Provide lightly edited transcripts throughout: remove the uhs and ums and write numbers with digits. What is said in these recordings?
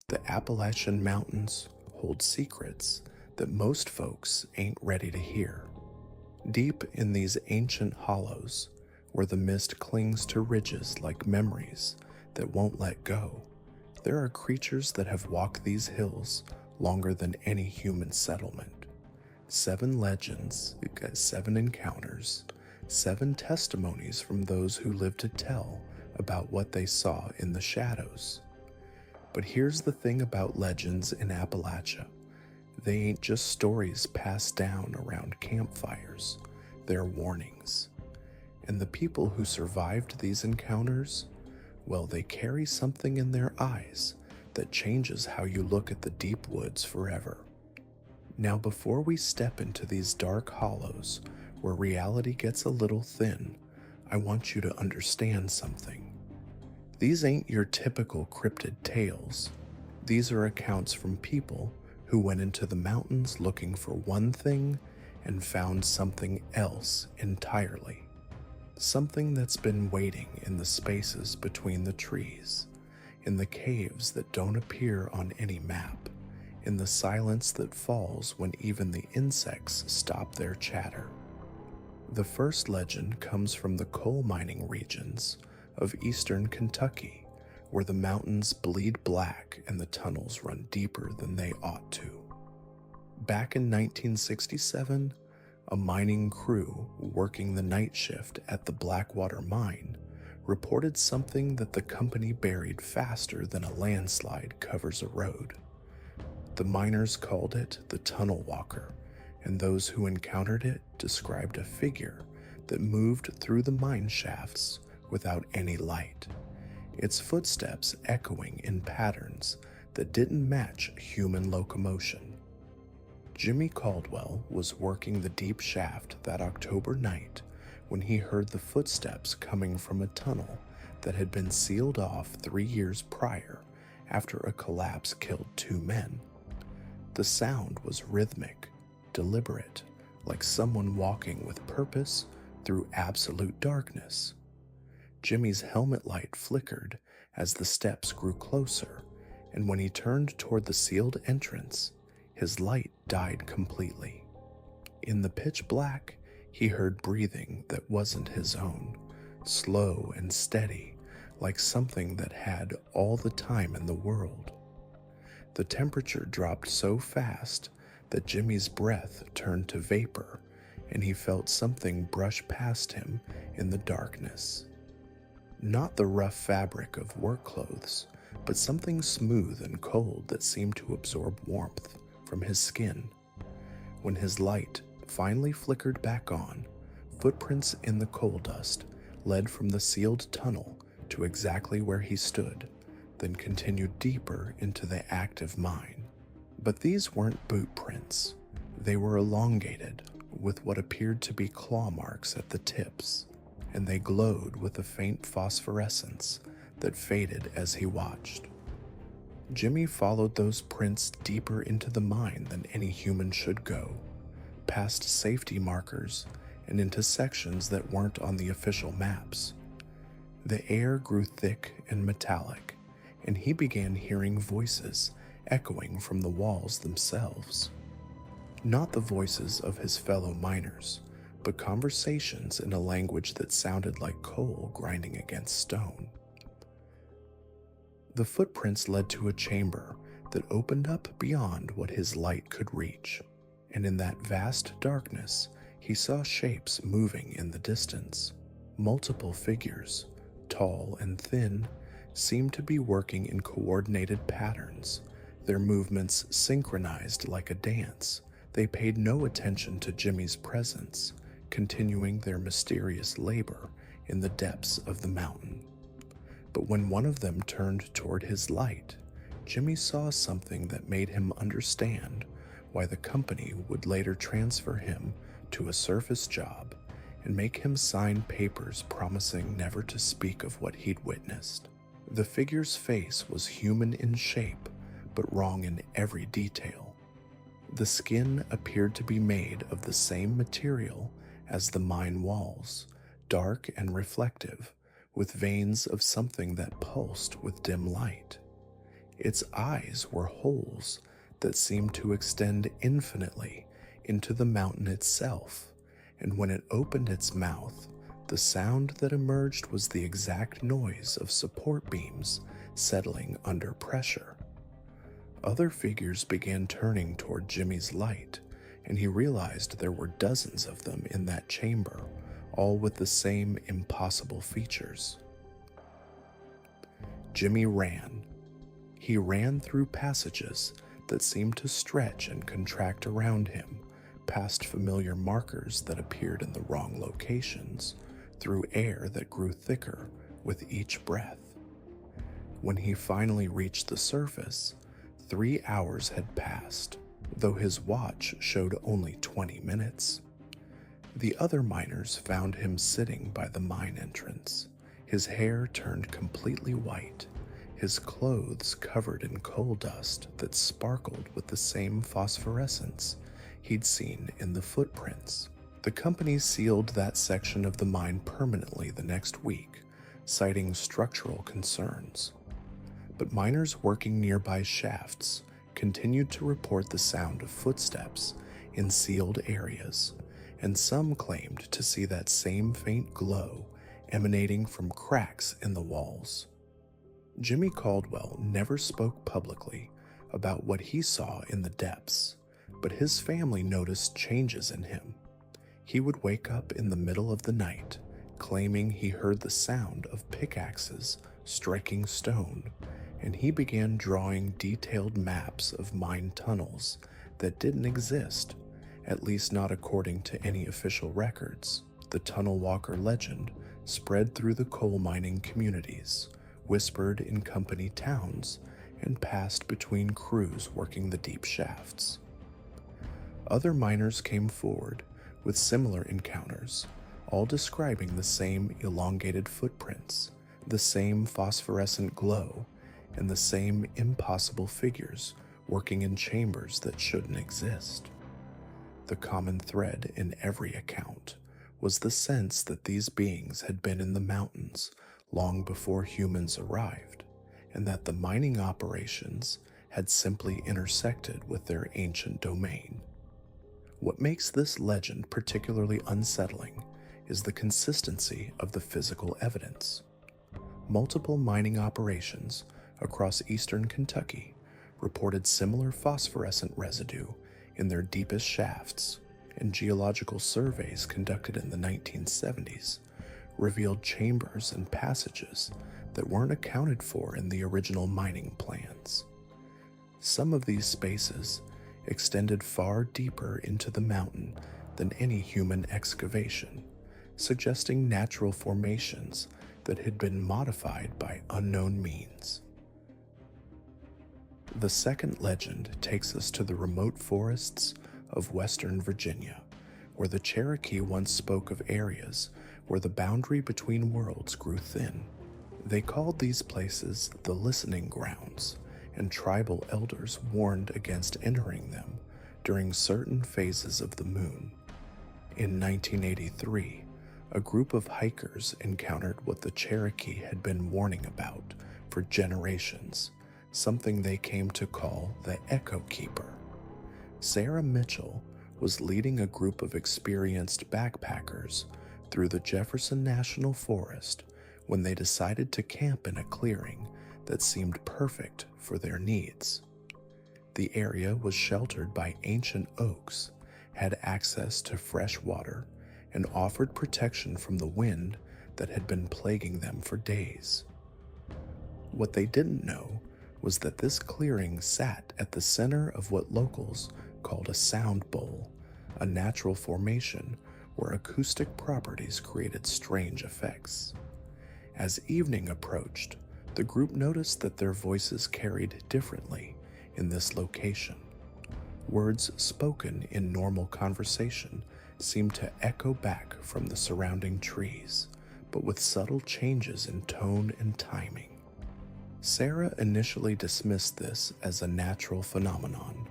The Appalachian Mountains hold secrets that most folks ain't ready to hear. Deep in these ancient hollows, where the mist clings to ridges like memories that won't let go, there are creatures that have walked these hills longer than any human settlement. 7 legends, 7 encounters, 7 testimonies from those who lived to tell about what they saw in the shadows. But here's the thing about legends in Appalachia. They ain't just stories passed down around campfires, they're warnings. And the people who survived these encounters, well, they carry something in their eyes that changes how you look at the deep woods forever. Now, before we step into these dark hollows where reality gets a little thin, I want you to understand something. These ain't your typical cryptid tales. These are accounts from people who went into the mountains looking for one thing and found something else entirely. Something that's been waiting in the spaces between the trees, in the caves that don't appear on any map, in the silence that falls when even the insects stop their chatter. The first legend comes from the coal mining regions of eastern Kentucky, where the mountains bleed black and the tunnels run deeper than they ought to. Back in 1967, a mining crew working the night shift at the Blackwater mine reported something that the company buried faster than a landslide covers a road. The miners called it the Tunnel Walker, and those who encountered it described a figure that moved through the mine shafts without any light, its footsteps echoing in patterns that didn't match human locomotion. Jimmy Caldwell was working the deep shaft that October night when he heard the footsteps coming from a tunnel that had been sealed off 3 years prior after a collapse killed 2 men. The sound was rhythmic, deliberate, like someone walking with purpose through absolute darkness. Jimmy's helmet light flickered as the steps grew closer, and when he turned toward the sealed entrance, his light died completely. In the pitch black, he heard breathing that wasn't his own, slow and steady, like something that had all the time in the world. The temperature dropped so fast that Jimmy's breath turned to vapor, and he felt something brush past him in the darkness. Not the rough fabric of work clothes, but something smooth and cold that seemed to absorb warmth from his skin. When his light finally flickered back on, footprints in the coal dust led from the sealed tunnel to exactly where he stood, then continued deeper into the active mine. But these weren't boot prints. They were elongated, with what appeared to be claw marks at the tips, and they glowed with a faint phosphorescence that faded as he watched. Jimmy followed those prints deeper into the mine than any human should go, past safety markers and into sections that weren't on the official maps. The air grew thick and metallic, and he began hearing voices echoing from the walls themselves. Not the voices of his fellow miners, but conversations in a language that sounded like coal grinding against stone. The footprints led to a chamber that opened up beyond what his light could reach, and in that vast darkness, he saw shapes moving in the distance. Multiple figures, tall and thin, seemed to be working in coordinated patterns, their movements synchronized like a dance. They paid no attention to Jimmy's presence, continuing their mysterious labor in the depths of the mountain. But when one of them turned toward his light, Jimmy saw something that made him understand why the company would later transfer him to a surface job and make him sign papers promising never to speak of what he'd witnessed. The figure's face was human in shape, but wrong in every detail. The skin appeared to be made of the same material as the mine walls, dark and reflective, with veins of something that pulsed with dim light. Its eyes were holes that seemed to extend infinitely into the mountain itself, and when it opened its mouth, the sound that emerged was the exact noise of support beams settling under pressure. Other figures began turning toward Jimmy's light, and he realized there were dozens of them in that chamber, all with the same impossible features. Jimmy ran. He ran through passages that seemed to stretch and contract around him, past familiar markers that appeared in the wrong locations, through air that grew thicker with each breath. When he finally reached the surface, 3 hours had passed, though his watch showed only 20 minutes. The other miners found him sitting by the mine entrance, his hair turned completely white, his clothes covered in coal dust that sparkled with the same phosphorescence he'd seen in the footprints. The company sealed that section of the mine permanently the next week, citing structural concerns. But miners working nearby shafts continued to report the sound of footsteps in sealed areas, and some claimed to see that same faint glow emanating from cracks in the walls. Jimmy Caldwell never spoke publicly about what he saw in the depths, but his family noticed changes in him. He would wake up in the middle of the night, claiming he heard the sound of pickaxes striking stone, and he began drawing detailed maps of mine tunnels that didn't exist, at least not according to any official records. The tunnel walker legend spread through the coal mining communities, whispered in company towns, and passed between crews working the deep shafts. Other miners came forward with similar encounters, all describing the same elongated footprints, the same phosphorescent glow, and the same impossible figures working in chambers that shouldn't exist. The common thread in every account was the sense that these beings had been in the mountains long before humans arrived, and that the mining operations had simply intersected with their ancient domain. What makes this legend particularly unsettling is the consistency of the physical evidence. Multiple mining operations across eastern Kentucky reported similar phosphorescent residue in their deepest shafts, and geological surveys conducted in the 1970s revealed chambers and passages that weren't accounted for in the original mining plans. Some of these spaces extended far deeper into the mountain than any human excavation, suggesting natural formations that had been modified by unknown means. The second legend takes us to the remote forests of western Virginia, where the Cherokee once spoke of areas where the boundary between worlds grew thin. They called these places the listening grounds, and tribal elders warned against entering them during certain phases of the moon. In 1983, a group of hikers encountered what the Cherokee had been warning about for generations, something they came to call the Echo Keeper. Sarah Mitchell was leading a group of experienced backpackers through the Jefferson National Forest when they decided to camp in a clearing that seemed perfect for their needs. The area was sheltered by ancient oaks, had access to fresh water, and offered protection from the wind that had been plaguing them for days. What they didn't know was that this clearing sat at the center of what locals called a sound bowl, a natural formation where acoustic properties created strange effects. As evening approached, the group noticed that their voices carried differently in this location. Words spoken in normal conversation seemed to echo back from the surrounding trees, but with subtle changes in tone and timing. Sarah initially dismissed this as a natural phenomenon,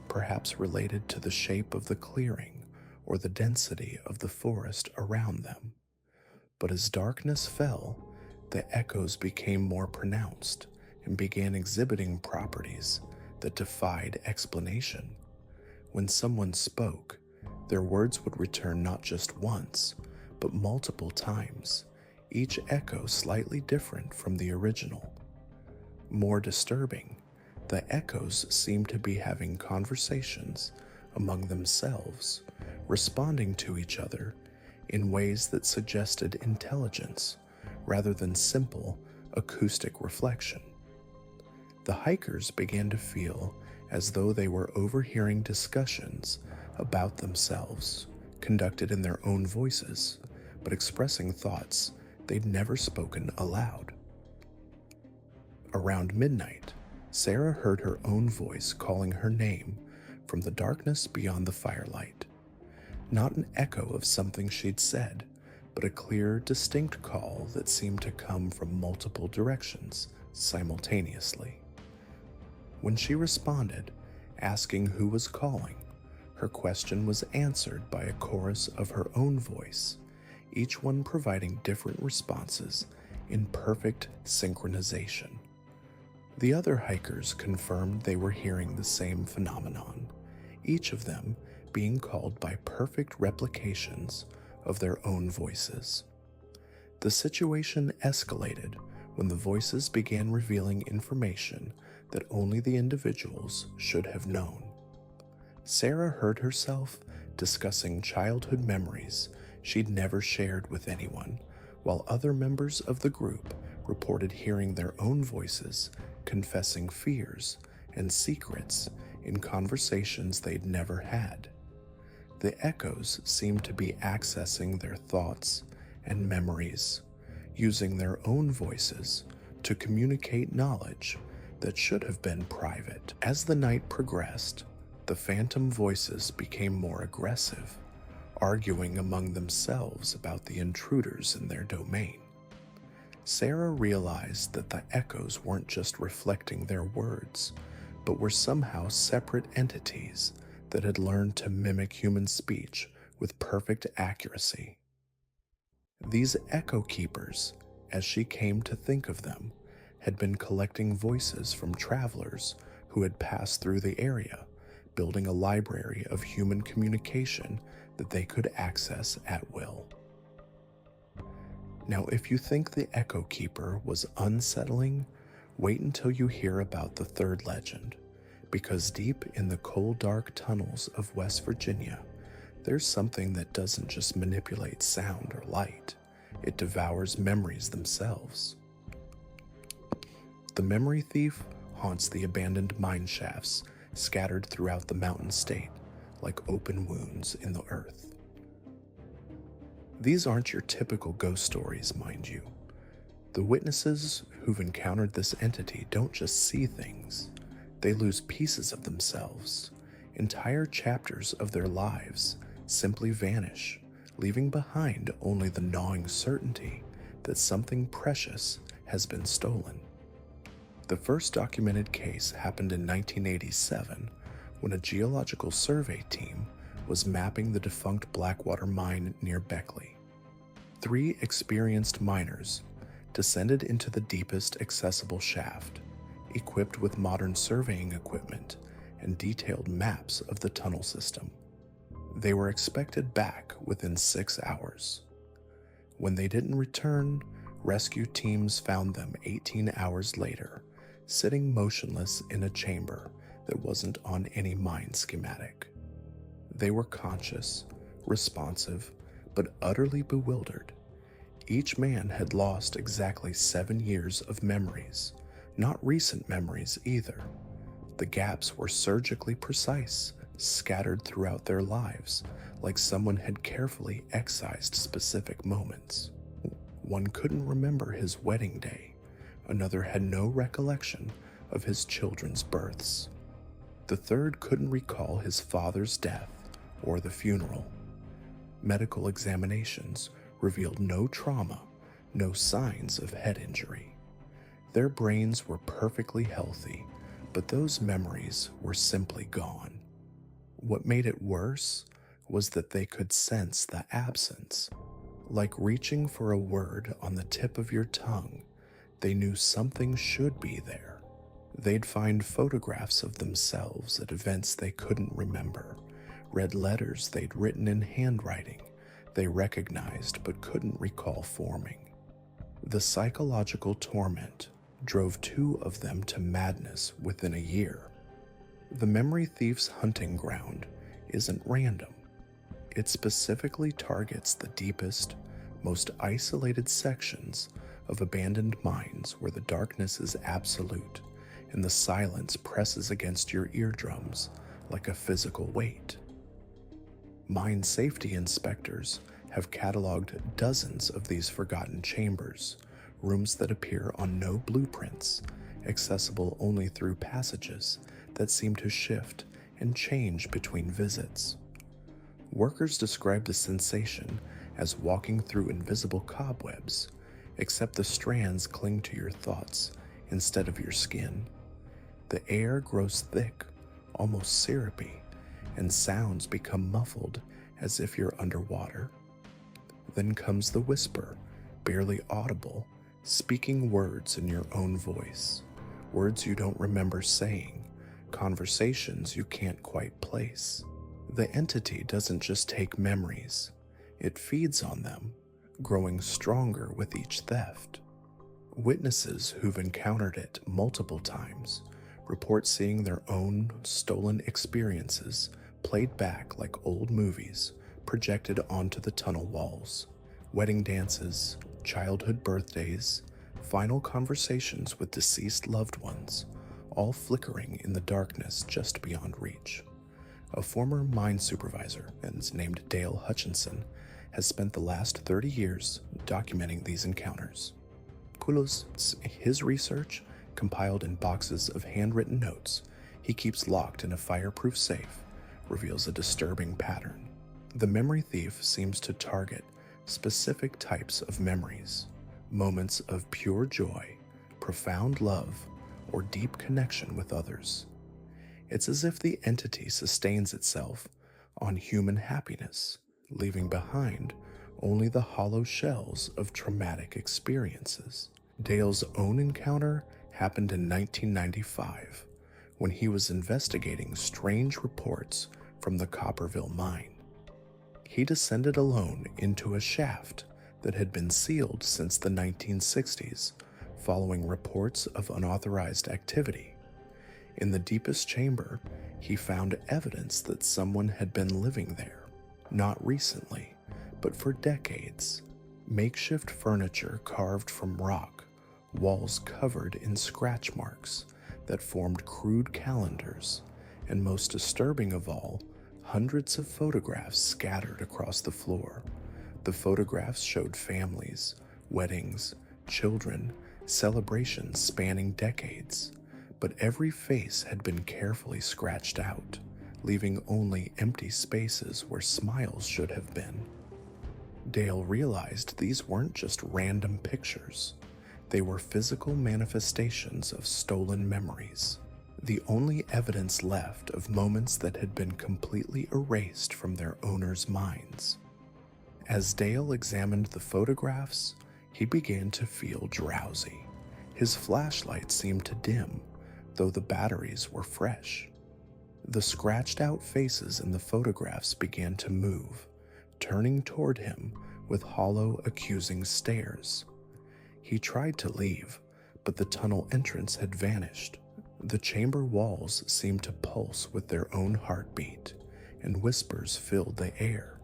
perhaps related to the shape of the clearing or the density of the forest around them. But as darkness fell, the echoes became more pronounced, and began exhibiting properties that defied explanation. When someone spoke, their words would return not just once, but multiple times, each echo slightly different from the original. More disturbing, the echoes seemed to be having conversations among themselves, responding to each other in ways that suggested intelligence rather than simple acoustic reflection. The hikers began to feel as though they were overhearing discussions about themselves, conducted in their own voices, but expressing thoughts they'd never spoken aloud. Around midnight, Sarah heard her own voice calling her name from the darkness beyond the firelight. Not an echo of something she'd said, but a clear, distinct call that seemed to come from multiple directions simultaneously. When she responded, asking who was calling, her question was answered by a chorus of her own voice, each one providing different responses in perfect synchronization. The other hikers confirmed they were hearing the same phenomenon, each of them being called by perfect replications of their own voices. The situation escalated when the voices began revealing information that only the individuals should have known. Sarah heard herself discussing childhood memories she'd never shared with anyone, while other members of the group reported hearing their own voices confessing fears and secrets in conversations they'd never had. The echoes seemed to be accessing their thoughts and memories, using their own voices to communicate knowledge that should have been private. As the night progressed, the phantom voices became more aggressive, arguing among themselves about the intruders in their domain. Sarah realized that the echoes weren't just reflecting their words, but were somehow separate entities that had learned to mimic human speech with perfect accuracy. These echo keepers, as she came to think of them, had been collecting voices from travelers who had passed through the area, building a library of human communication that they could access at will. Now, if you think the Echo Keeper was unsettling, wait until you hear about the third legend, because deep in the cold, dark tunnels of West Virginia, there's something that doesn't just manipulate sound or light, it devours memories themselves. The memory thief haunts the abandoned mine shafts scattered throughout the mountain state like open wounds in the earth. These aren't your typical ghost stories, mind you. The witnesses who've encountered this entity don't just see things, they lose pieces of themselves. Entire chapters of their lives simply vanish, leaving behind only the gnawing certainty that something precious has been stolen. The first documented case happened in 1987 when a geological survey team was mapping the defunct Blackwater mine near Beckley. 3 experienced miners descended into the deepest accessible shaft, equipped with modern surveying equipment and detailed maps of the tunnel system. They were expected back within 6 hours. When they didn't return, rescue teams found them 18 hours later, sitting motionless in a chamber that wasn't on any mine schematic. They were conscious, responsive, but utterly bewildered. Each man had lost exactly 7 years of memories, not recent memories either. The gaps were surgically precise, scattered throughout their lives, like someone had carefully excised specific moments. One couldn't remember his wedding day. Another had no recollection of his children's births. The third couldn't recall his father's death or the funeral. Medical examinations revealed no trauma, no signs of head injury. Their brains were perfectly healthy, but those memories were simply gone. What made it worse was that they could sense the absence. Like reaching for a word on the tip of your tongue, they knew something should be there, They'd find photographs of themselves at events they couldn't remember, read letters they'd written in handwriting they recognized but couldn't recall forming. The psychological torment drove two of them to madness within a year. The memory thief's hunting ground isn't random. It specifically targets the deepest, most isolated sections of abandoned mines where the darkness is absolute and the silence presses against your eardrums like a physical weight. Mine safety inspectors have cataloged dozens of these forgotten chambers, rooms that appear on no blueprints, accessible only through passages that seem to shift and change between visits. Workers describe the sensation as walking through invisible cobwebs, except the strands cling to your thoughts instead of your skin. The air grows thick, almost syrupy, and sounds become muffled as if you're underwater. Then comes the whisper, barely audible, speaking words in your own voice, words you don't remember saying, conversations you can't quite place. The entity doesn't just take memories, it feeds on them, growing stronger with each theft. Witnesses who've encountered it multiple times report seeing their own stolen experiences played back like old movies projected onto the tunnel walls. Wedding dances, childhood birthdays, final conversations with deceased loved ones, all flickering in the darkness just beyond reach. A former mine supervisor, and is named Dale Hutchinson, has spent the last 30 years documenting these encounters. His research, compiled in boxes of handwritten notes he keeps locked in a fireproof safe, reveals a disturbing pattern. The memory thief seems to target specific types of memories, moments of pure joy, profound love, or deep connection with others. It's as if the entity sustains itself on human happiness, leaving behind only the hollow shells of traumatic experiences. Dale's own encounter happened in 1995 when he was investigating strange reports from the Copperville mine. He descended alone into a shaft that had been sealed since the 1960s, following reports of unauthorized activity. In the deepest chamber, he found evidence that someone had been living there, not recently, but for decades. Makeshift furniture carved from rock, walls covered in scratch marks that formed crude calendars, and most disturbing of all, hundreds of photographs scattered across the floor. The photographs showed families, weddings, children, celebrations spanning decades, but every face had been carefully scratched out, leaving only empty spaces where smiles should have been. Dale realized these weren't just random pictures. They were physical manifestations of stolen memories, the only evidence left of moments that had been completely erased from their owners' minds. As Dale examined the photographs, he began to feel drowsy. His flashlight seemed to dim, though the batteries were fresh. The scratched-out faces in the photographs began to move, turning toward him with hollow, accusing stares. He tried to leave, but the tunnel entrance had vanished. The chamber walls seemed to pulse with their own heartbeat, and whispers filled the air,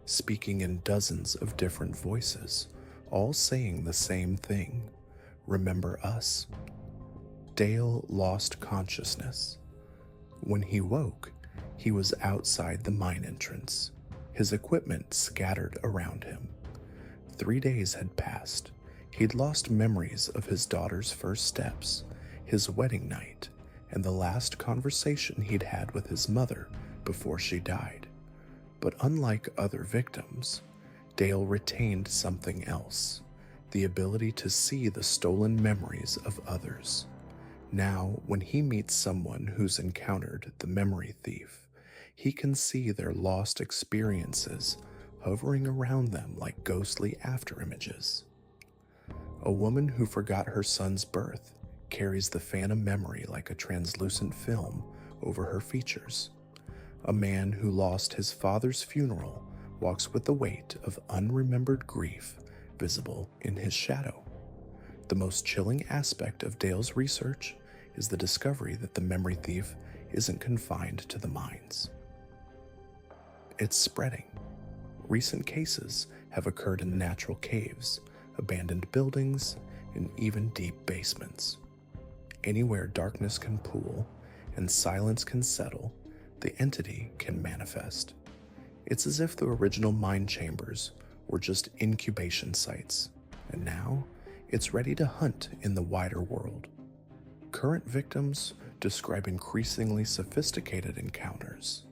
speaking in dozens of different voices, all saying the same thing: "Remember us." Dale lost consciousness. When he woke, he was outside the mine entrance, his equipment scattered around him. 3 days had passed. He'd lost memories of his daughter's first steps, his wedding night, and the last conversation he'd had with his mother before she died. But unlike other victims, Dale retained something else: the ability to see the stolen memories of others. Now, when he meets someone who's encountered the memory thief, he can see their lost experiences hovering around them like ghostly afterimages. A woman who forgot her son's birth carries the phantom memory like a translucent film over her features. A man who lost his father's funeral walks with the weight of unremembered grief visible in his shadow. The most chilling aspect of Dale's research is the discovery that the memory thief isn't confined to the mines. It's spreading. Recent cases have occurred in natural caves, abandoned buildings, and even deep basements. Anywhere darkness can pool and silence can settle, the entity can manifest. It's as if the original mine chambers were just incubation sites, and now it's ready to hunt in the wider world. Current victims describe increasingly sophisticated encounters.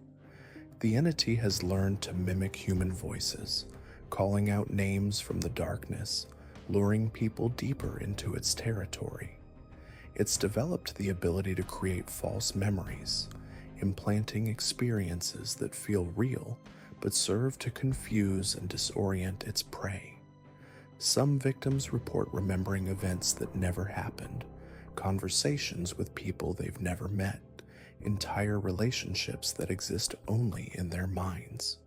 The entity has learned to mimic human voices, calling out names from the darkness, luring people deeper into its territory. It's developed the ability to create false memories, implanting experiences that feel real but serve to confuse and disorient its prey. Some victims report remembering events that never happened, conversations with people they've never met, entire relationships that exist only in their minds.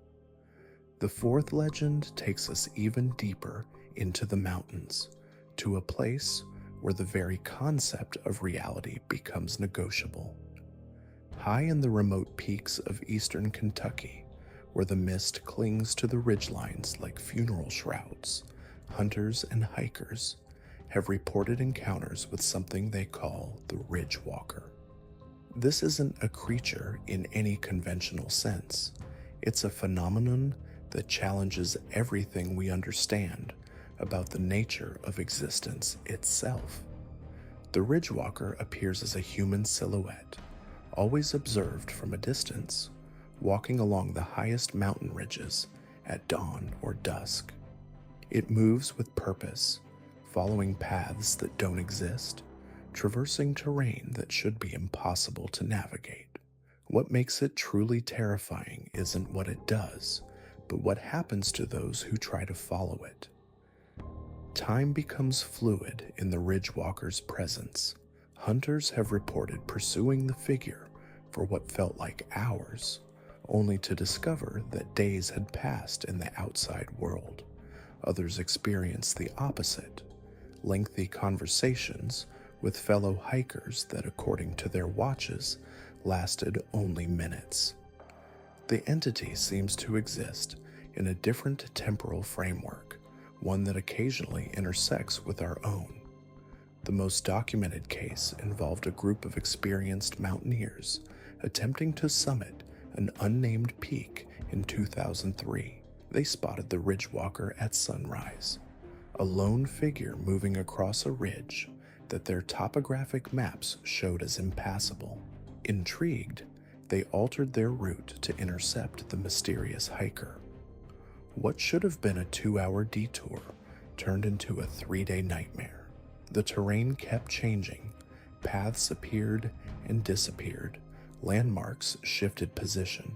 The fourth legend takes us even deeper into the mountains, to a place where the very concept of reality becomes negotiable. High in the remote peaks of eastern Kentucky, where the mist clings to the ridgelines like funeral shrouds, hunters and hikers have reported encounters with something they call the Ridge Walker. This isn't a creature in any conventional sense. It's a phenomenon that challenges everything we understand about the nature of existence itself. The Ridgewalker appears as a human silhouette, always observed from a distance, walking along the highest mountain ridges at dawn or dusk. It moves with purpose, following paths that don't exist, traversing terrain that should be impossible to navigate. What makes it truly terrifying isn't what it does, but what happens to those who try to follow it. Time becomes fluid in the Ridgewalker's presence. Hunters have reported pursuing the figure for what felt like hours, only to discover that days had passed in the outside world. Others experienced the opposite, lengthy conversations with fellow hikers that, according to their watches, lasted only minutes. The entity seems to exist in a different temporal framework, one that occasionally intersects with our own. The most documented case involved a group of experienced mountaineers attempting to summit an unnamed peak in 2003. They spotted the Ridgewalker at sunrise, a lone figure moving across a ridge that their topographic maps showed as impassable. Intrigued, they altered their route to intercept the mysterious hiker. What should have been a 2-hour detour turned into a 3-day nightmare. The terrain kept changing, paths appeared and disappeared, landmarks shifted position.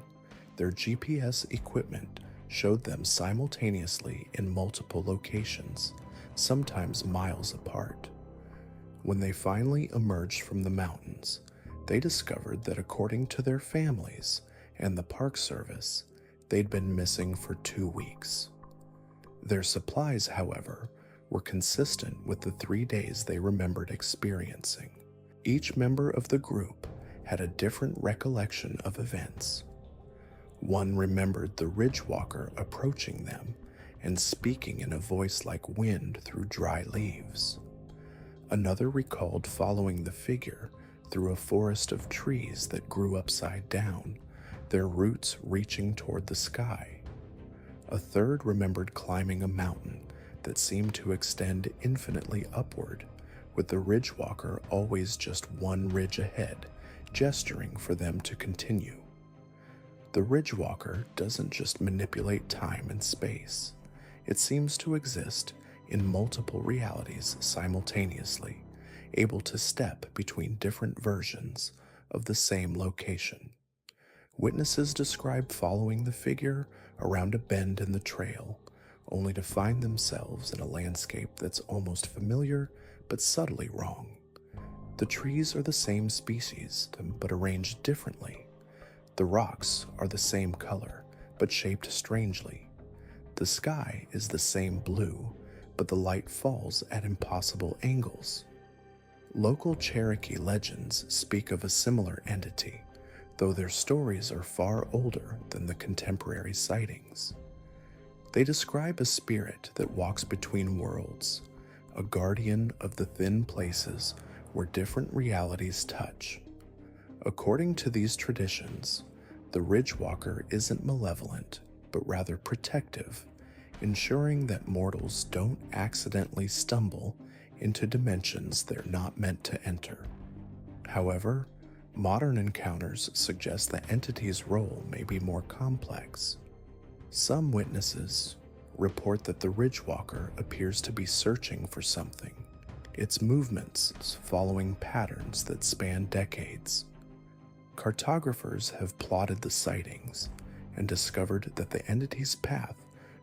Their GPS equipment showed them simultaneously in multiple locations, sometimes miles apart. When they finally emerged from the mountains, they discovered that according to their families and the Park Service, they'd been missing for 2 weeks. Their supplies, however, were consistent with the 3 days they remembered experiencing. Each member of the group had a different recollection of events. One remembered the Ridgewalker approaching them and speaking in a voice like wind through dry leaves. Another recalled following the figure through a forest of trees that grew upside down, their roots reaching toward the sky. A third remembered climbing a mountain that seemed to extend infinitely upward, with the Ridgewalker always just one ridge ahead, gesturing for them to continue. The Ridgewalker doesn't just manipulate time and space. It seems to exist in multiple realities simultaneously, able to step between different versions of the same location. Witnesses describe following the figure around a bend in the trail, only to find themselves in a landscape that's almost familiar but subtly wrong. The trees are the same species, but arranged differently. The rocks are the same color, but shaped strangely. The sky is the same blue, but the light falls at impossible angles. Local Cherokee legends speak of a similar entity, though their stories are far older than the contemporary sightings. They describe a spirit that walks between worlds, a guardian of the thin places where different realities touch. According to these traditions, the Ridgewalker isn't malevolent, but rather protective, ensuring that mortals don't accidentally stumble into dimensions they're not meant to enter. However, modern encounters suggest the entity's role may be more complex. Some witnesses report that the Ridgewalker appears to be searching for something, its movements following patterns that span decades. Cartographers have plotted the sightings and discovered that the entity's path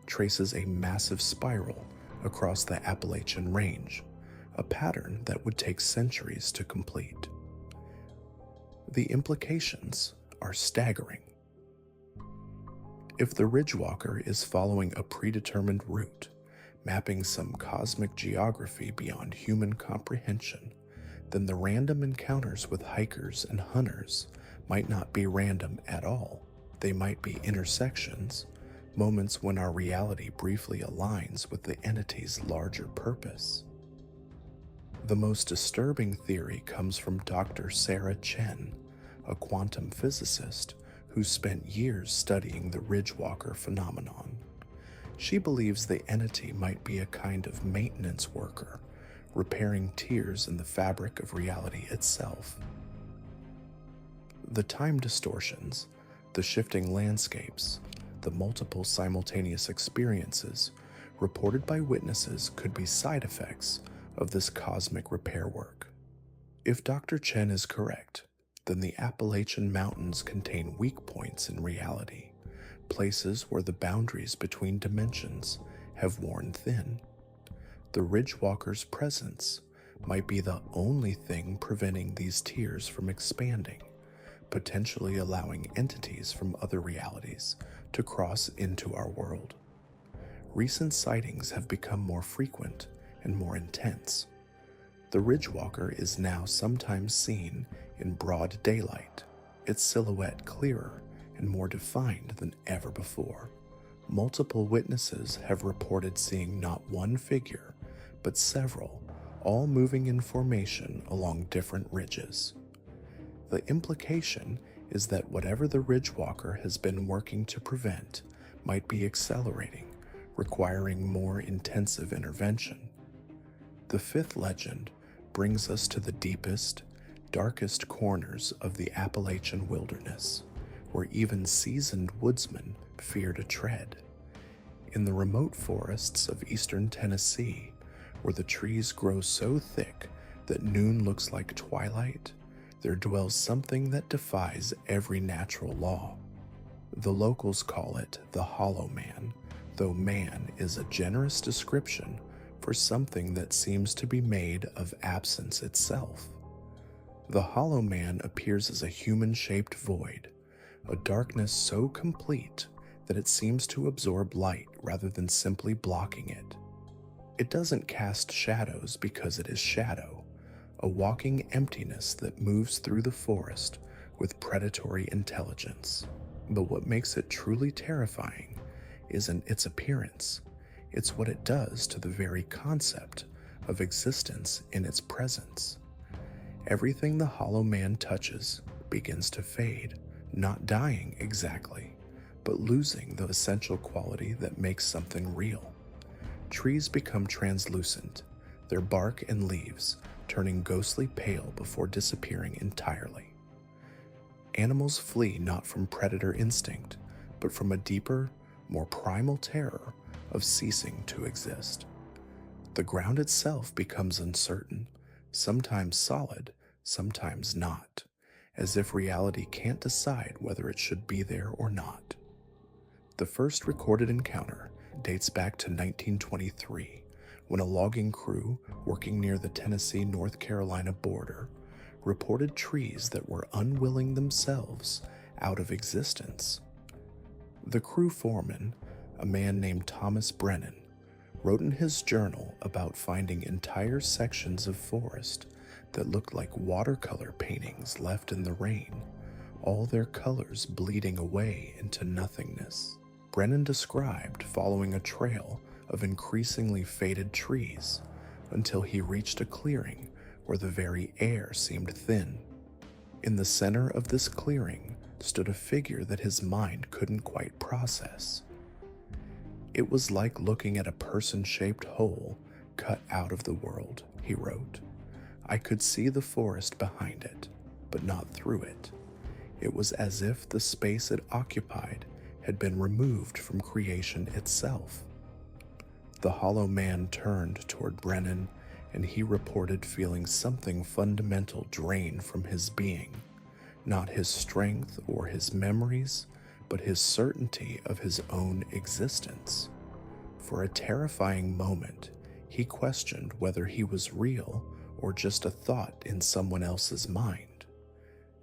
traces a massive spiral across the Appalachian Range, a pattern that would take centuries to complete. The implications are staggering. If the Ridgewalker is following a predetermined route, mapping some cosmic geography beyond human comprehension, then the random encounters with hikers and hunters might not be random at all. They might be intersections, moments when our reality briefly aligns with the entity's larger purpose. The most disturbing theory comes from Dr. Sarah Chen, a quantum physicist who spent years studying the Ridgewalker phenomenon. She believes the entity might be a kind of maintenance worker, repairing tears in the fabric of reality itself. The time distortions, the shifting landscapes, the multiple simultaneous experiences reported by witnesses could be side effects of this cosmic repair work. If Dr. Chen is correct, then the Appalachian Mountains contain weak points in reality, places where the boundaries between dimensions have worn thin. The Ridgewalker's presence might be the only thing preventing these tiers from expanding, potentially allowing entities from other realities to cross into our world. Recent sightings have become more frequent and more intense. The Ridgewalker is now sometimes seen in broad daylight, its silhouette clearer and more defined than ever before. Multiple witnesses have reported seeing not one figure, but several, all moving in formation along different ridges. The implication is that whatever the Ridgewalker has been working to prevent might be accelerating, requiring more intensive intervention. The fifth legend brings us to the deepest, darkest corners of the Appalachian wilderness, where even seasoned woodsmen fear to tread. In the remote forests of eastern Tennessee, where the trees grow so thick that noon looks like twilight, there dwells something that defies every natural law. The locals call it the Hollow Man, though man is a generous description for something that seems to be made of absence itself. The Hollow Man appears as a human-shaped void, a darkness so complete that it seems to absorb light rather than simply blocking it. It doesn't cast shadows because it is shadow, a walking emptiness that moves through the forest with predatory intelligence. But what makes it truly terrifying isn't its appearance, it's what it does to the very concept of existence in its presence. Everything the Hollow Man touches begins to fade, not dying exactly, but losing the essential quality that makes something real. Trees become translucent, their bark and leaves turning ghostly pale before disappearing entirely. Animals flee not from predator instinct, but from a deeper, more primal terror of ceasing to exist. The ground itself becomes uncertain, sometimes solid, sometimes not, as if reality can't decide whether it should be there or not. The first recorded encounter dates back to 1923, when a logging crew working near the Tennessee-North Carolina border reported trees that were unwilling themselves out of existence. The crew foreman, a man named Thomas Brennan, wrote in his journal about finding entire sections of forest that looked like watercolor paintings left in the rain, all their colors bleeding away into nothingness. Brennan described following a trail of increasingly faded trees until he reached a clearing where the very air seemed thin. In the center of this clearing stood a figure that his mind couldn't quite process. It was like looking at a person-shaped hole cut out of the world, he wrote. I could see the forest behind it, but not through it. It was as if the space it occupied had been removed from creation itself. The hollow man turned toward Brennan, and he reported feeling something fundamental drain from his being, not his strength or his memories, but his certainty of his own existence. For a terrifying moment, he questioned whether he was real or just a thought in someone else's mind.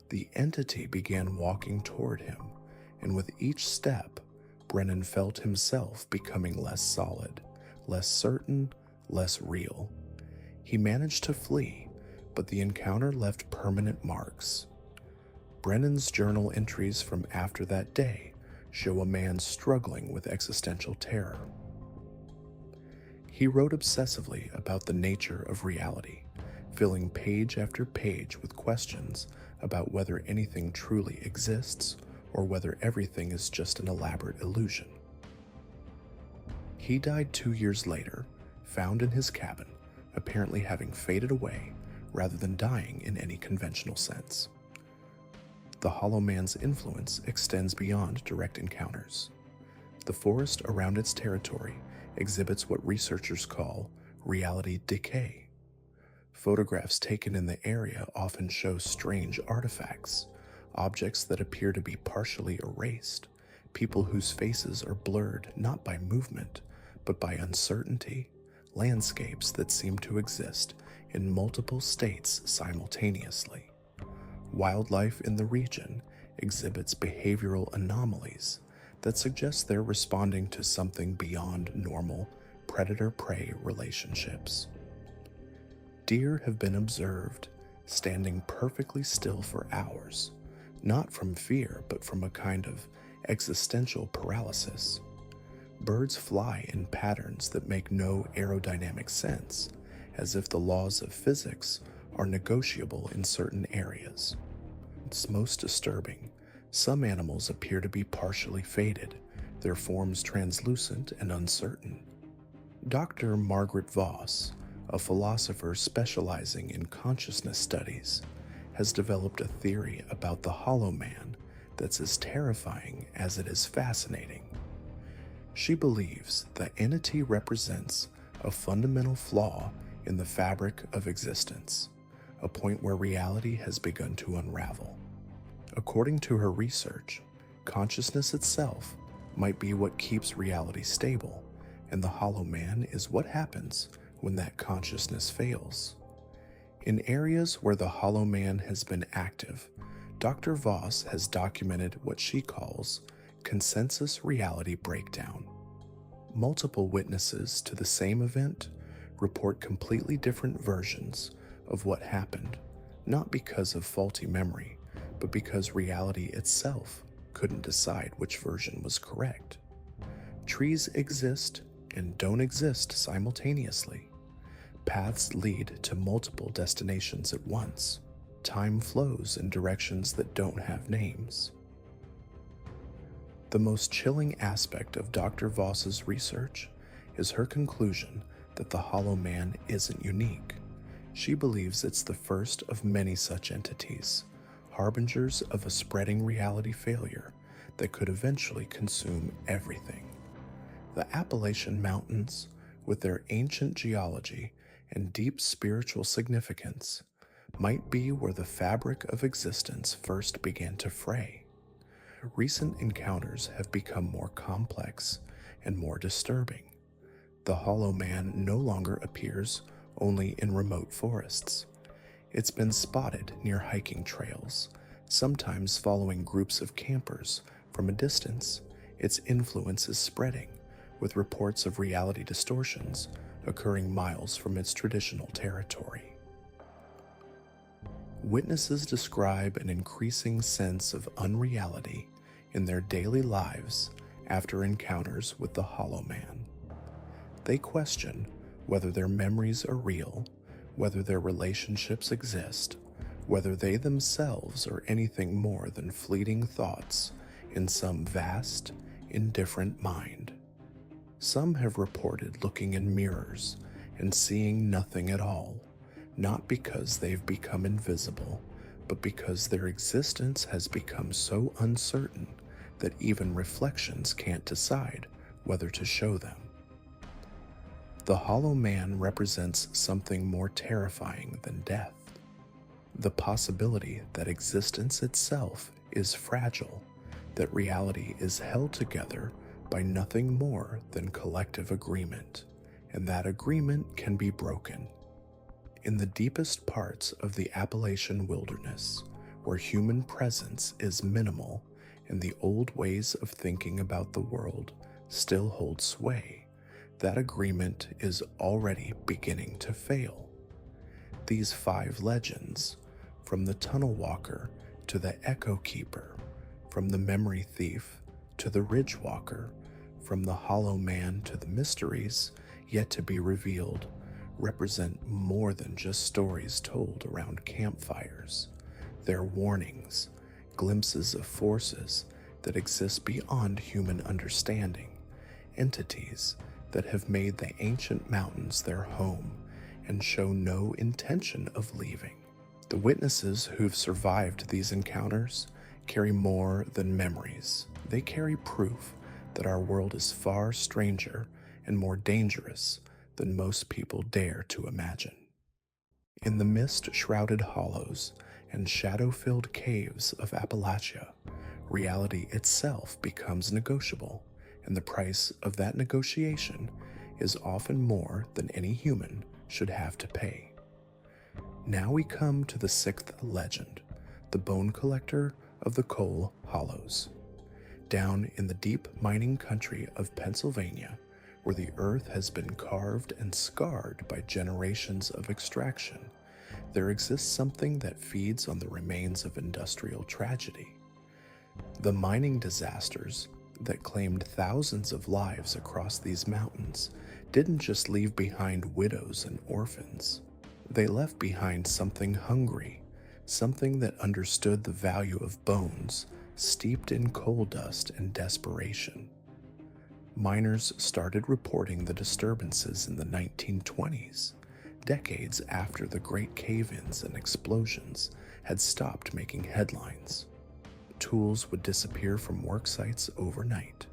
The entity began walking toward him, and with each step, Brennan felt himself becoming less solid, less certain, less real. He managed to flee, but the encounter left permanent marks. Brennan's journal entries from after that day show a man struggling with existential terror. He wrote obsessively about the nature of reality, filling page after page with questions about whether anything truly exists or whether everything is just an elaborate illusion. He died 2 years later, found in his cabin, apparently having faded away rather than dying in any conventional sense. The Hollow Man's influence extends beyond direct encounters. The forest around its territory exhibits what researchers call reality decay. Photographs taken in the area often show strange artifacts, objects that appear to be partially erased, people whose faces are blurred not by movement, but by uncertainty, landscapes that seem to exist in multiple states simultaneously. Wildlife in the region exhibits behavioral anomalies that suggest they're responding to something beyond normal predator-prey relationships. Deer have been observed standing perfectly still for hours, not from fear but from a kind of existential paralysis. Birds fly in patterns that make no aerodynamic sense, as if the laws of physics are negotiable in certain areas. It's most disturbing. Some animals appear to be partially faded, their forms translucent and uncertain. Dr. Margaret Voss, a philosopher specializing in consciousness studies, has developed a theory about the Hollow Man that's as terrifying as it is fascinating. She believes the entity represents a fundamental flaw in the fabric of existence, a point where reality has begun to unravel. According to her research, consciousness itself might be what keeps reality stable, and the Hollow Man is what happens when that consciousness fails. In areas where the Hollow Man has been active, Dr. Voss has documented what she calls consensus reality breakdown. Multiple witnesses to the same event report completely different versions of what happened, not because of faulty memory, but because reality itself couldn't decide which version was correct. Trees exist and don't exist simultaneously. Paths lead to multiple destinations at once. Time flows in directions that don't have names. The most chilling aspect of Dr. Voss's research is her conclusion that the Hollow Man isn't unique. She believes it's the first of many such entities, harbingers of a spreading reality failure that could eventually consume everything. The Appalachian Mountains, with their ancient geology and deep spiritual significance, might be where the fabric of existence first began to fray. Recent encounters have become more complex and more disturbing. The Hollow Man no longer appears only in remote forests. It's been spotted near hiking trails, sometimes following groups of campers from a distance. Its influence is spreading, with reports of reality distortions occurring miles from its traditional territory. Witnesses describe an increasing sense of unreality in their daily lives after encounters with the Hollow Man. They question whether their memories are real, whether their relationships exist, whether they themselves are anything more than fleeting thoughts in some vast, indifferent mind. Some have reported looking in mirrors and seeing nothing at all, not because they've become invisible, but because their existence has become so uncertain that even reflections can't decide whether to show them. The Hollow Man represents something more terrifying than death. The possibility that existence itself is fragile, that reality is held together by nothing more than collective agreement, and that agreement can be broken. In the deepest parts of the Appalachian wilderness, where human presence is minimal and the old ways of thinking about the world still hold sway, that agreement is already beginning to fail. These 5 legends, from the tunnel walker to the echo keeper, from the memory thief to the ridge walker, from the Hollow Man to the mysteries yet to be revealed, represent more than just stories told around campfires. They're warnings, glimpses of forces that exist beyond human understanding, entities that have made the ancient mountains their home and show no intention of leaving. The witnesses who've survived these encounters carry more than memories. They carry proof that our world is far stranger and more dangerous than most people dare to imagine. In the mist-shrouded hollows and shadow-filled caves of Appalachia, reality itself becomes negotiable, and the price of that negotiation is often more than any human should have to pay. Now we come to the 6th legend, the bone collector of the Coal Hollows. Down in the deep mining country of Pennsylvania, where the earth has been carved and scarred by generations of extraction, there exists something that feeds on the remains of industrial tragedy. The mining disasters that claimed thousands of lives across these mountains didn't just leave behind widows and orphans. They left behind something hungry, something that understood the value of bones steeped in coal dust and desperation. Miners started reporting the disturbances in the 1920s, decades after the great cave-ins and explosions had stopped making headlines. Tools would disappear from work sites overnight.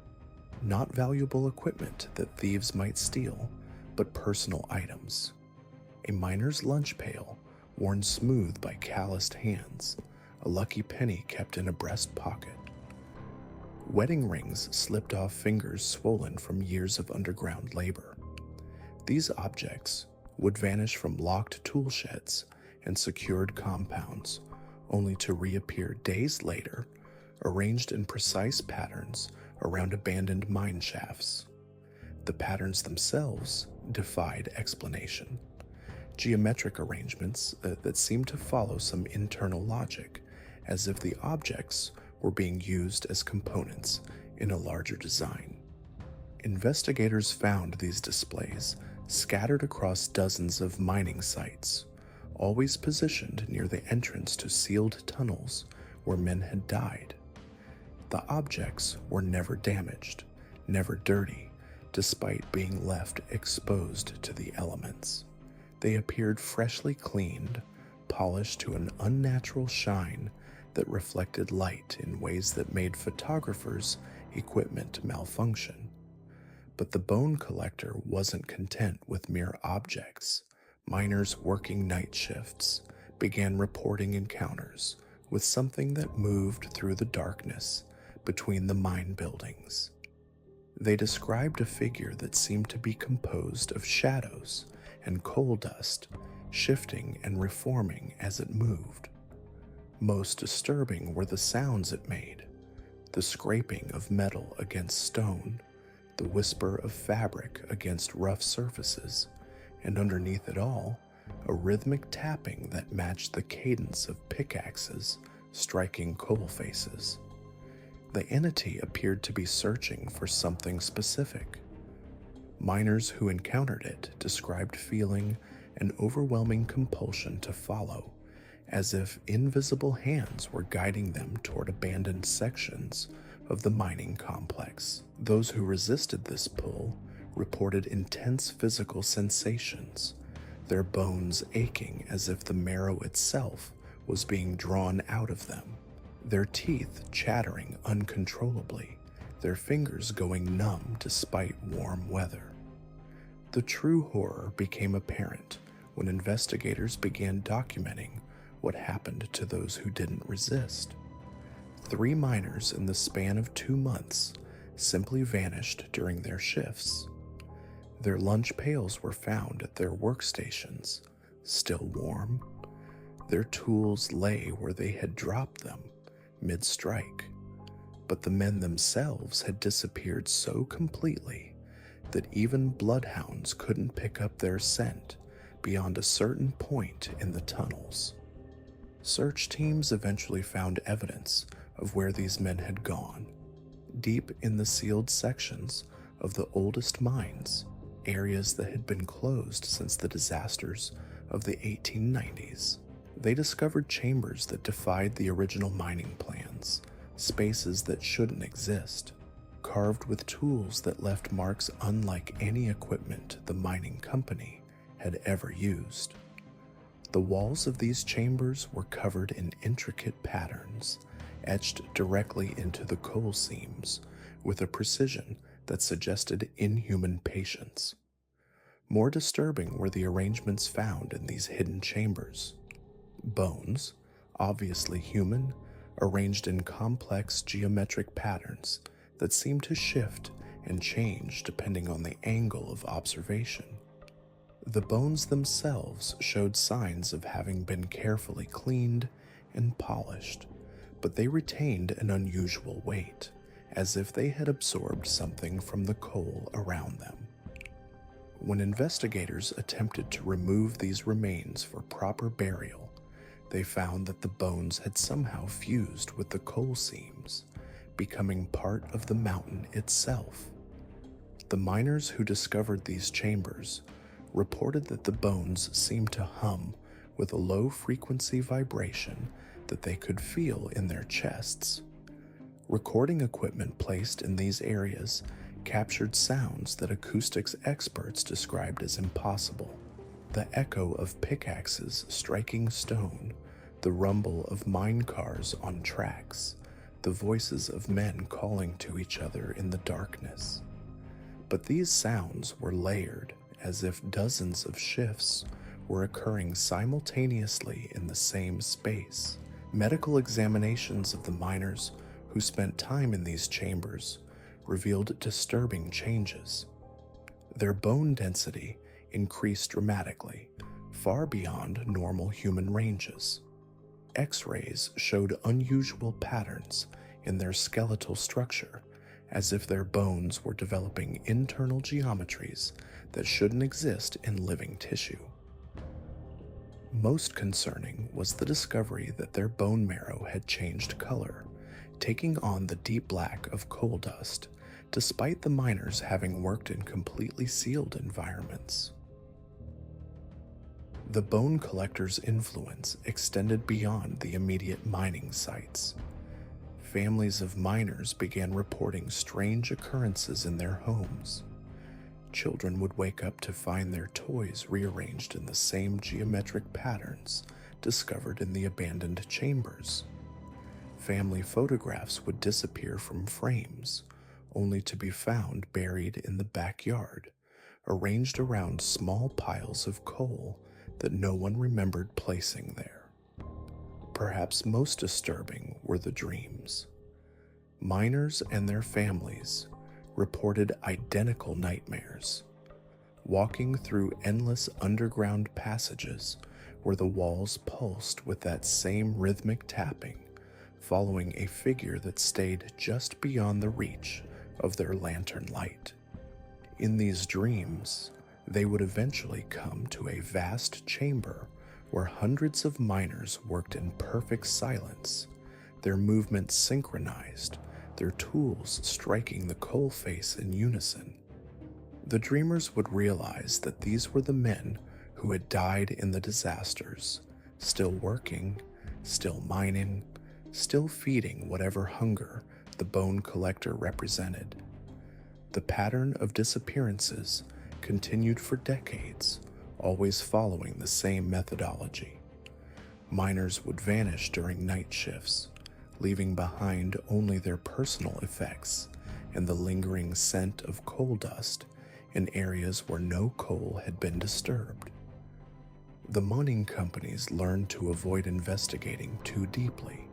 Not valuable equipment that thieves might steal, but personal items. A miner's lunch pail, worn smooth by calloused hands, a lucky penny kept in a breast pocket. Wedding rings slipped off fingers swollen from years of underground labor. These objects would vanish from locked tool sheds and secured compounds, only to reappear days later, arranged in precise patterns around abandoned mine shafts. The patterns themselves defied explanation. Geometric arrangements that seemed to follow some internal logic, as if the objects were being used as components in a larger design. Investigators found these displays scattered across dozens of mining sites, always positioned near the entrance to sealed tunnels where men had died. The objects were never damaged, never dirty, despite being left exposed to the elements. They appeared freshly cleaned, polished to an unnatural shine that reflected light in ways that made photographers' equipment malfunction. But the bone collector wasn't content with mere objects. Miners working night shifts began reporting encounters with something that moved through the darkness between the mine buildings. They described a figure that seemed to be composed of shadows and coal dust, shifting and reforming as it moved. Most disturbing were the sounds it made: the scraping of metal against stone, the whisper of fabric against rough surfaces, and underneath it all, a rhythmic tapping that matched the cadence of pickaxes striking coal faces. The entity appeared to be searching for something specific. Miners who encountered it described feeling an overwhelming compulsion to follow, as if invisible hands were guiding them toward abandoned sections of the mining complex. Those who resisted this pull reported intense physical sensations, their bones aching as if the marrow itself was being drawn out of them, their teeth chattering uncontrollably, their fingers going numb despite warm weather. The true horror became apparent when investigators began documenting what happened to those who didn't resist. 3 miners in the span of 2 months simply vanished during their shifts. Their lunch pails were found at their workstations, still warm. Their tools lay where they had dropped them, mid-strike. But the men themselves had disappeared so completely that even bloodhounds couldn't pick up their scent beyond a certain point in the tunnels. Search teams eventually found evidence of where these men had gone, deep in the sealed sections of the oldest mines, areas that had been closed since the disasters of the 1890s. They discovered chambers that defied the original mining plans, spaces that shouldn't exist, carved with tools that left marks unlike any equipment the mining company had ever used. The walls of these chambers were covered in intricate patterns, etched directly into the coal seams with a precision that suggested inhuman patience. More disturbing were the arrangements found in these hidden chambers. Bones, obviously human, arranged in complex geometric patterns that seemed to shift and change depending on the angle of observation. The bones themselves showed signs of having been carefully cleaned and polished, but they retained an unusual weight, as if they had absorbed something from the coal around them. When investigators attempted to remove these remains for proper burial, they found that the bones had somehow fused with the coal seams, becoming part of the mountain itself. The miners who discovered these chambers reported that the bones seemed to hum with a low-frequency vibration that they could feel in their chests. Recording equipment placed in these areas captured sounds that acoustics experts described as impossible. The echo of pickaxes striking stone, the rumble of mine cars on tracks, the voices of men calling to each other in the darkness. But these sounds were layered, as if dozens of shifts were occurring simultaneously in the same space. Medical examinations of the miners who spent time in these chambers revealed disturbing changes. Their bone density increased dramatically, far beyond normal human ranges. X-rays showed unusual patterns in their skeletal structure, as if their bones were developing internal geometries that shouldn't exist in living tissue. Most concerning was the discovery that their bone marrow had changed color, taking on the deep black of coal dust, despite the miners having worked in completely sealed environments. The bone collectors' influence extended beyond the immediate mining sites. Families of miners began reporting strange occurrences in their homes. Children would wake up to find their toys rearranged in the same geometric patterns discovered in the abandoned chambers. Family photographs would disappear from frames, only to be found buried in the backyard, arranged around small piles of coal that no one remembered placing there. Perhaps most disturbing were the dreams. Miners and their families reported identical nightmares. walking through endless underground passages where the walls pulsed with that same rhythmic tapping, following a figure that stayed just beyond the reach of their lantern light. In these dreams, they would eventually come to a vast chamber where hundreds of miners worked in perfect silence, their movements synchronized, their tools striking the coalface in unison. The dreamers would realize that these were the men who had died in the disasters, still working, still mining, still feeding whatever hunger the bone collector represented. The pattern of disappearances continued for decades, always following the same methodology. Miners would vanish during night shifts, leaving behind only their personal effects and the lingering scent of coal dust in areas where no coal had been disturbed. The mining companies learned to avoid investigating too deeply,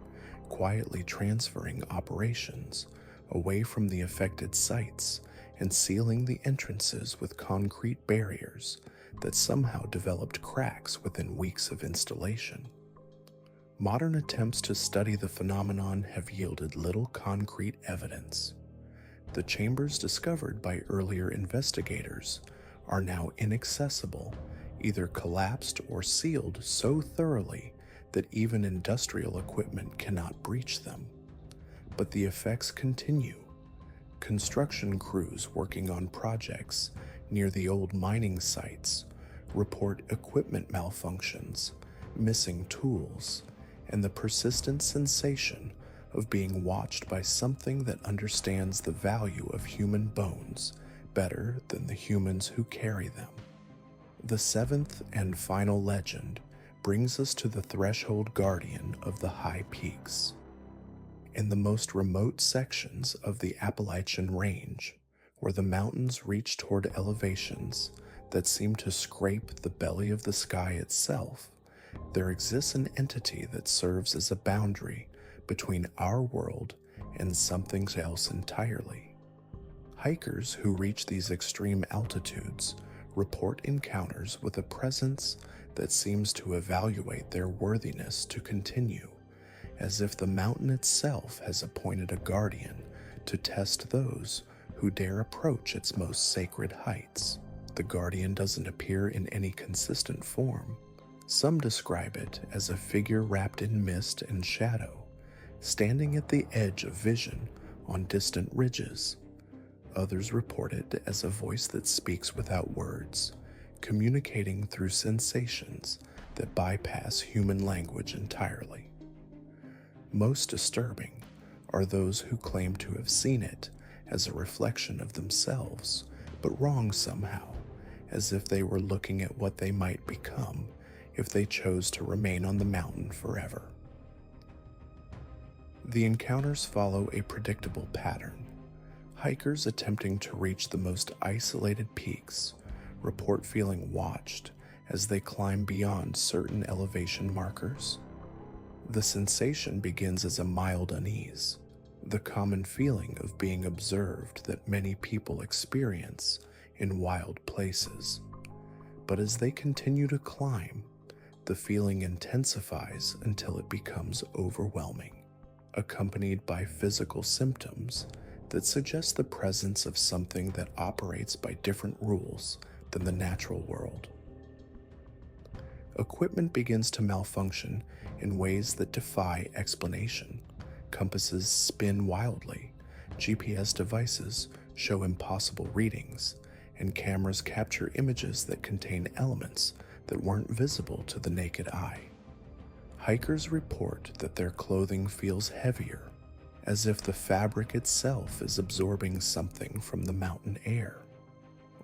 quietly transferring operations away from the affected sites and sealing the entrances with concrete barriers that somehow developed cracks within weeks of installation. Modern attempts to study the phenomenon have yielded little concrete evidence. The chambers discovered by earlier investigators are now inaccessible, either collapsed or sealed so thoroughly that even industrial equipment cannot breach them. But the effects continue. Construction crews working on projects near the old mining sites report equipment malfunctions, missing tools, and the persistent sensation of being watched by something that understands the value of human bones better than the humans who carry them. The seventh and final legend brings us to the threshold guardian of the high peaks. In the most remote sections of the Appalachian Range, where the mountains reach toward elevations that seem to scrape the belly of the sky itself, there exists an entity that serves as a boundary between our world and something else entirely. Hikers who reach these extreme altitudes report encounters with a presence that seems to evaluate their worthiness to continue, as if the mountain itself has appointed a guardian to test those who dare approach its most sacred heights. The guardian doesn't appear in any consistent form. Some describe it as a figure wrapped in mist and shadow, standing at the edge of vision on distant ridges. Others report it as a voice that speaks without words, communicating through sensations that bypass human language entirely. Most disturbing are those who claim to have seen it as a reflection of themselves, but wrong somehow, as if they were looking at what they might become if they chose to remain on the mountain forever. The encounters follow a predictable pattern. Hikers attempting to reach the most isolated peaks report feeling watched as they climb beyond certain elevation markers. The sensation begins as a mild unease, the common feeling of being observed that many people experience in wild places. But as they continue to climb, the feeling intensifies until it becomes overwhelming, accompanied by physical symptoms that suggest the presence of something that operates by different rules than the natural world. Equipment begins to malfunction in ways that defy explanation. Compasses spin wildly, GPS devices show impossible readings, and cameras capture images that contain elements that weren't visible to the naked eye. Hikers report that their clothing feels heavier, as if the fabric itself is absorbing something from the mountain air.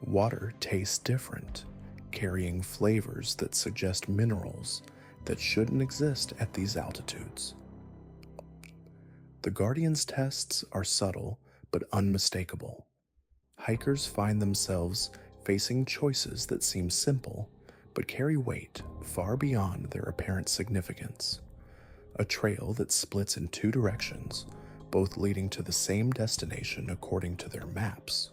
Water tastes different, carrying flavors that suggest minerals that shouldn't exist at these altitudes. The Guardian's tests are subtle but unmistakable. Hikers find themselves facing choices that seem simple but carry weight far beyond their apparent significance. A trail that splits in two directions, both leading to the same destination according to their maps,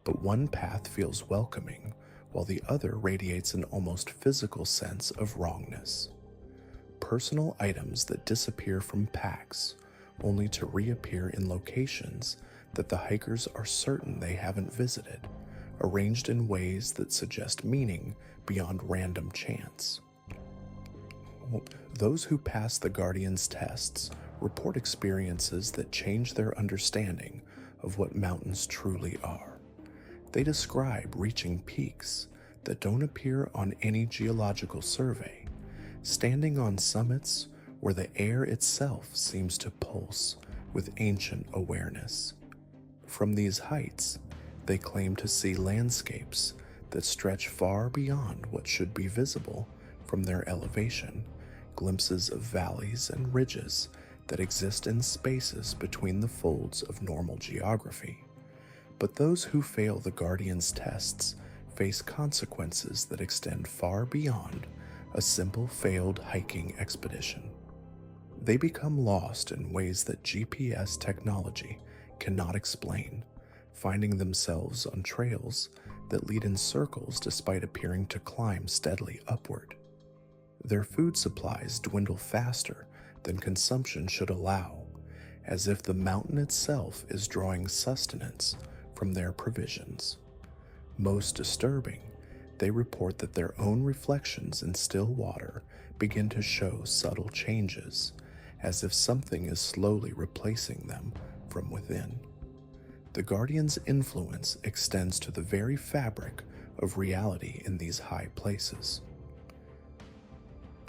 but one path feels welcoming while the other radiates an almost physical sense of wrongness. Personal items that disappear from packs, only to reappear in locations that the hikers are certain they haven't visited, arranged in ways that suggest meaning beyond random chance. Those who pass the Guardian's tests report experiences that change their understanding of what mountains truly are. They describe reaching peaks that don't appear on any geological survey, standing on summits where the air itself seems to pulse with ancient awareness. From these heights, they claim to see landscapes that stretch far beyond what should be visible from their elevation, glimpses of valleys and ridges that exist in spaces between the folds of normal geography. But those who fail the Guardian's tests face consequences that extend far beyond a simple failed hiking expedition. They become lost in ways that GPS technology cannot explain, finding themselves on trails that lead in circles despite appearing to climb steadily upward. Their food supplies dwindle faster than consumption should allow, as if the mountain itself is drawing sustenance from their provisions. Most disturbing, they report that their own reflections in still water begin to show subtle changes, as if something is slowly replacing them from within. The Guardian's influence extends to the very fabric of reality in these high places.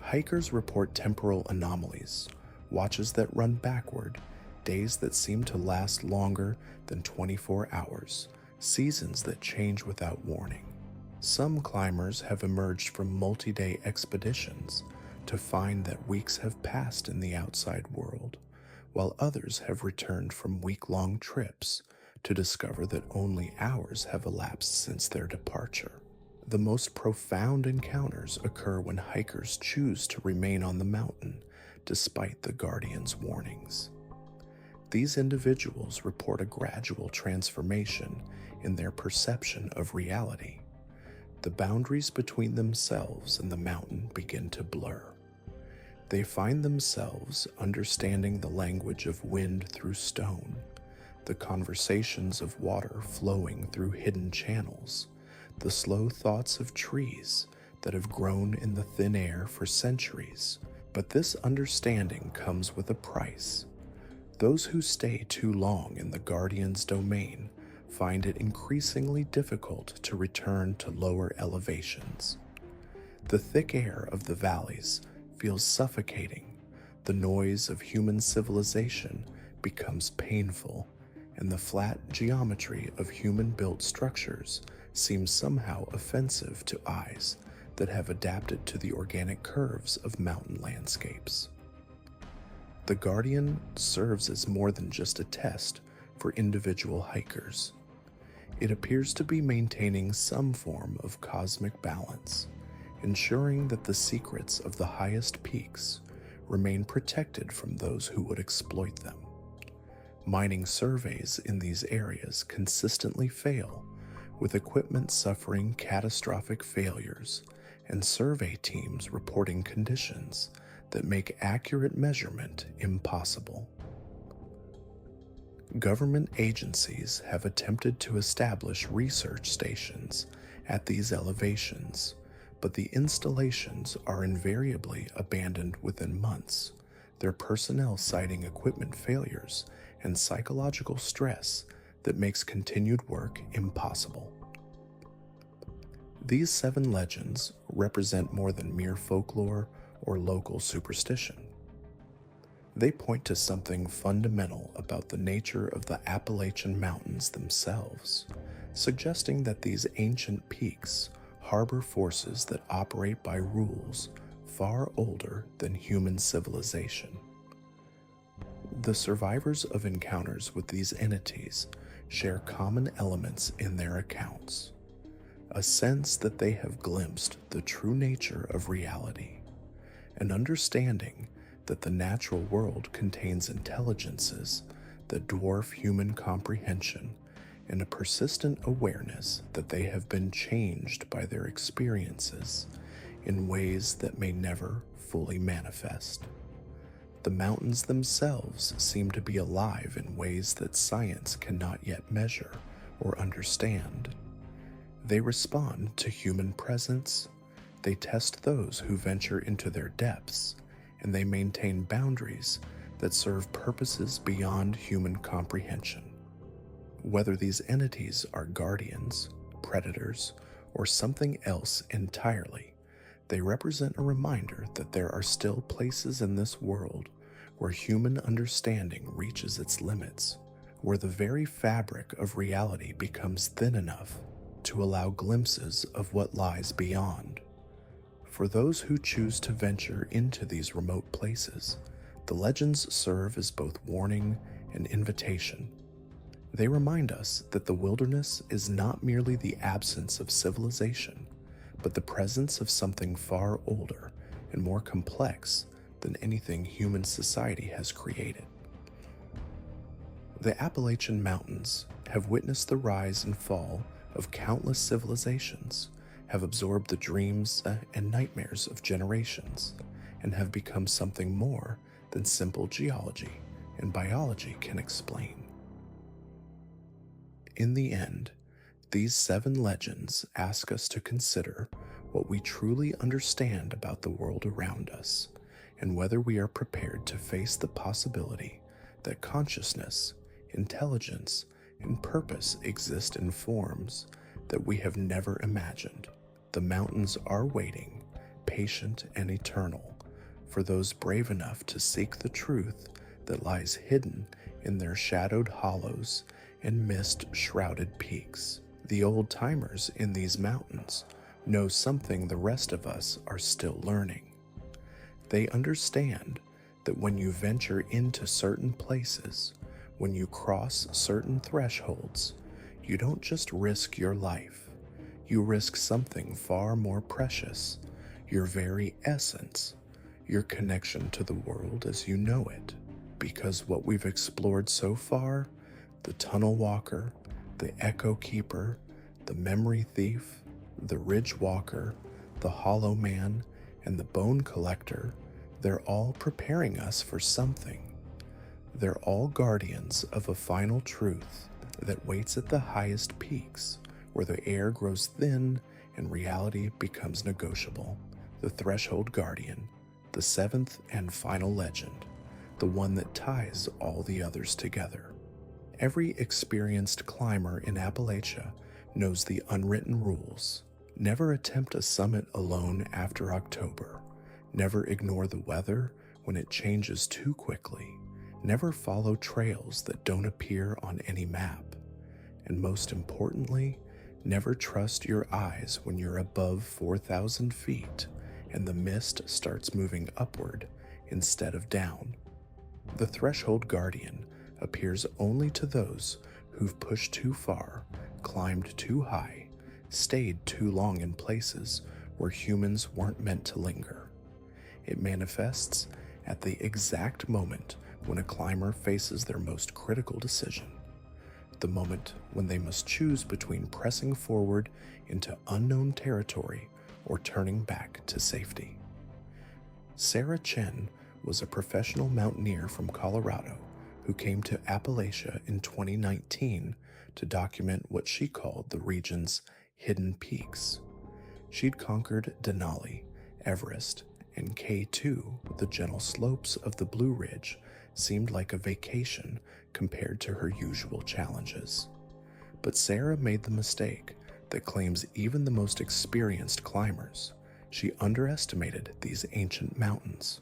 Hikers report temporal anomalies, watches that run backward, days that seem to last longer than 24 hours, seasons that change without warning. Some climbers have emerged from multi-day expeditions to find that weeks have passed in the outside world, while others have returned from week-long trips to discover that only hours have elapsed since their departure. The most profound encounters occur when hikers choose to remain on the mountain despite the Guardian's warnings. These individuals report a gradual transformation in their perception of reality. The boundaries between themselves and the mountain begin to blur. They find themselves understanding the language of wind through stone, the conversations of water flowing through hidden channels, the slow thoughts of trees that have grown in the thin air for centuries. But this understanding comes with a price. Those who stay too long in the Guardian's domain find it increasingly difficult to return to lower elevations. The thick air of the valleys feels suffocating, the noise of human civilization becomes painful, and the flat geometry of human-built structures seems somehow offensive to eyes that have adapted to the organic curves of mountain landscapes. The Guardian serves as more than just a test for individual hikers. It appears to be maintaining some form of cosmic balance, ensuring that the secrets of the highest peaks remain protected from those who would exploit them. Mining surveys in these areas consistently fail, with equipment suffering catastrophic failures and survey teams reporting conditions that make accurate measurement impossible. Government agencies have attempted to establish research stations at these elevations, but the installations are invariably abandoned within months, their personnel citing equipment failures and psychological stress that makes continued work impossible. These 7 legends represent more than mere folklore or local superstition. They point to something fundamental about the nature of the Appalachian Mountains themselves, suggesting that these ancient peaks harbor forces that operate by rules far older than human civilization. The survivors of encounters with these entities share common elements in their accounts: a sense that they have glimpsed the true nature of reality, an understanding that the natural world contains intelligences that dwarf human comprehension, and a persistent awareness that they have been changed by their experiences in ways that may never fully manifest. The mountains themselves seem to be alive in ways that science cannot yet measure or understand. They respond to human presence, they test those who venture into their depths, and they maintain boundaries that serve purposes beyond human comprehension. Whether these entities are guardians, predators, or something else entirely, they represent a reminder that there are still places in this world where human understanding reaches its limits, where the very fabric of reality becomes thin enough to allow glimpses of what lies beyond. For those who choose to venture into these remote places, the legends serve as both warning and invitation. They remind us that the wilderness is not merely the absence of civilization, but the presence of something far older and more complex than anything human society has created. The Appalachian Mountains have witnessed the rise and fall of countless civilizations, have absorbed the dreams and nightmares of generations, and have become something more than simple geology and biology can explain. In the end, these 7 legends ask us to consider what we truly understand about the world around us, and whether we are prepared to face the possibility that consciousness, intelligence, and purpose exist in forms that we have never imagined. The mountains are waiting, patient and eternal, for those brave enough to seek the truth that lies hidden in their shadowed hollows and mist-shrouded peaks. The old-timers in these mountains know something the rest of us are still learning. They understand that when you venture into certain places, when you cross certain thresholds, you don't just risk your life, you risk something far more precious, your very essence, your connection to the world as you know it. Because what we've explored so far, the tunnel walker, the echo keeper, the memory thief, the ridge walker, the hollow man, and the bone collector, they're all preparing us for something. They're all guardians of a final truth that waits at the highest peaks, where the air grows thin and reality becomes negotiable. The threshold guardian, the 7th and final legend, the one that ties all the others together. Every experienced climber in Appalachia knows the unwritten rules. Never attempt a summit alone after October. Never ignore the weather when it changes too quickly. Never follow trails that don't appear on any map. And most importantly, never trust your eyes when you're above 4,000 feet and the mist starts moving upward instead of down. The threshold guardian appears only to those who've pushed too far, climbed too high, stayed too long in places where humans weren't meant to linger. It manifests at the exact moment when a climber faces their most critical decision, the moment when they must choose between pressing forward into unknown territory or turning back to safety. Sarah Chen was a professional mountaineer from Colorado who came to Appalachia in 2019 to document what she called the region's hidden peaks. She'd conquered Denali, Everest, and K2. The gentle slopes of the Blue Ridge seemed like a vacation compared to her usual challenges. But Sarah made the mistake that claims even the most experienced climbers. She underestimated these ancient mountains.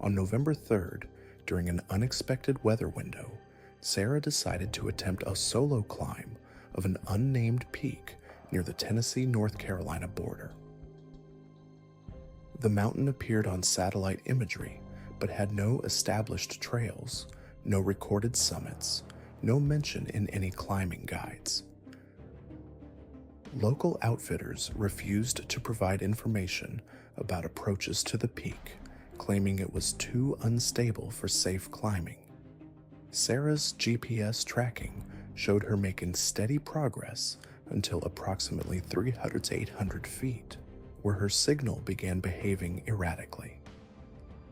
On November 3rd, during an unexpected weather window, Sarah decided to attempt a solo climb of an unnamed peak near the Tennessee-North Carolina border. The mountain appeared on satellite imagery, but had no established trails, no recorded summits, no mention in any climbing guides. Local outfitters refused to provide information about approaches to the peak, claiming it was too unstable for safe climbing. Sarah's GPS tracking showed her making steady progress until approximately 300 to 800 feet, where her signal began behaving erratically.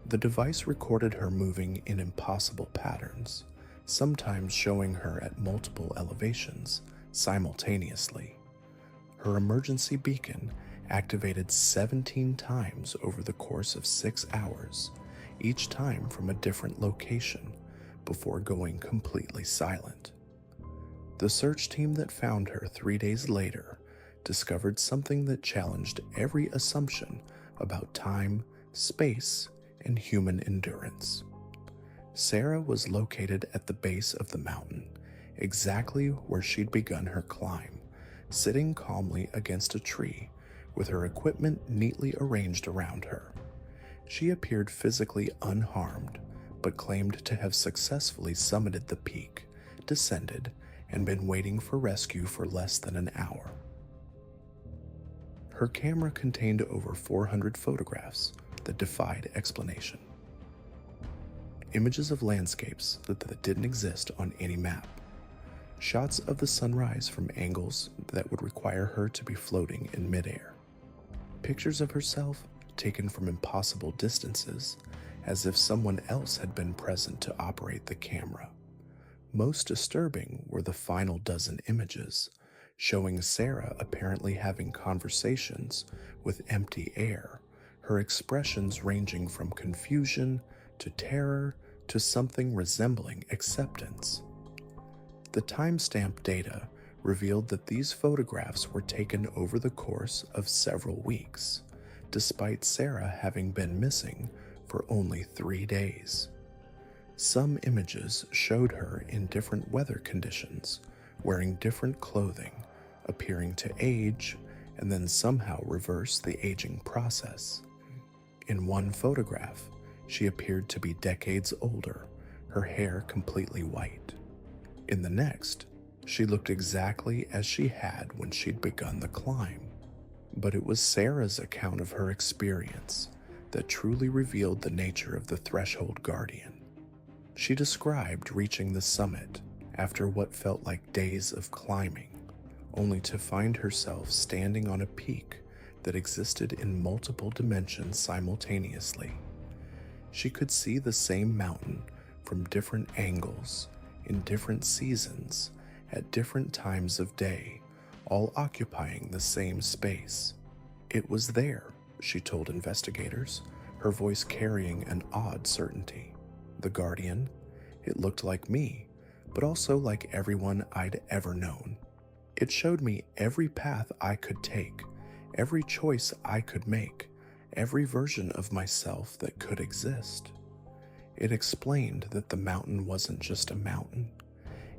The device recorded her moving in impossible patterns, sometimes showing her at multiple elevations simultaneously. Her emergency beacon activated 17 times over the course of 6 hours, each time from a different location, before going completely silent. The search team that found her 3 days later discovered something that challenged every assumption about time, space, and human endurance. Sarah was located at the base of the mountain, exactly where she'd begun her climb, sitting calmly against a tree with her equipment neatly arranged around her. She appeared physically unharmed, but claimed to have successfully summited the peak, descended, and been waiting for rescue for less than an hour. Her camera contained over 400 photographs that defied explanation. Images of landscapes that didn't exist on any map. Shots of the sunrise from angles that would require her to be floating in midair. Pictures of herself taken from impossible distances, as if someone else had been present to operate the camera. Most disturbing were the final dozen images, showing Sarah apparently having conversations with empty air, her expressions ranging from confusion to terror to something resembling acceptance. The timestamp data revealed that these photographs were taken over the course of several weeks, despite Sarah having been missing for only 3 days. Some images showed her in different weather conditions, wearing different clothing, appearing to age, and then somehow reverse the aging process. In one photograph, she appeared to be decades older, her hair completely white. In the next, she looked exactly as she had when she'd begun the climb. But it was Sarah's account of her experience that truly revealed the nature of the Threshold Guardian. She described reaching the summit after what felt like days of climbing, only to find herself standing on a peak that existed in multiple dimensions simultaneously. She could see the same mountain from different angles, in different seasons, at different times of day, all occupying the same space. It was there, she told investigators, her voice carrying an odd certainty. The Guardian, it looked like me, but also like everyone I'd ever known. It showed me every path I could take, every choice I could make, every version of myself that could exist. It explained that the mountain wasn't just a mountain.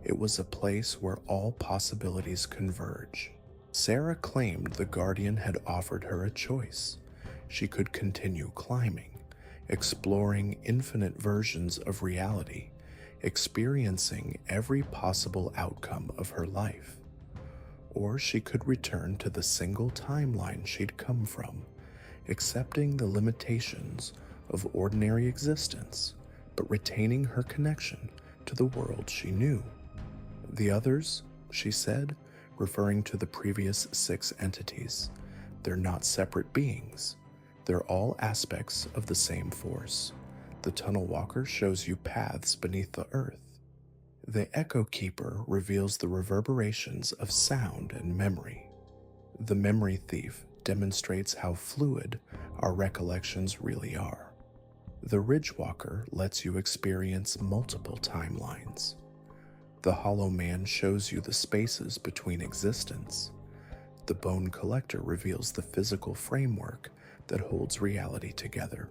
It was a place where all possibilities converge. Sarah claimed the Guardian had offered her a choice. She could continue climbing, exploring infinite versions of reality, experiencing every possible outcome of her life. Or she could return to the single timeline she'd come from, accepting the limitations of ordinary existence, but retaining her connection to the world she knew. The others, she said, referring to the previous 6 entities, they're not separate beings. They're all aspects of the same force. The Tunnel Walker shows you paths beneath the earth. The Echo Keeper reveals the reverberations of sound and memory. The Memory Thief demonstrates how fluid our recollections really are. The Ridge Walker lets you experience multiple timelines. The Hollow Man shows you the spaces between existence. The Bone Collector reveals the physical framework that holds reality together.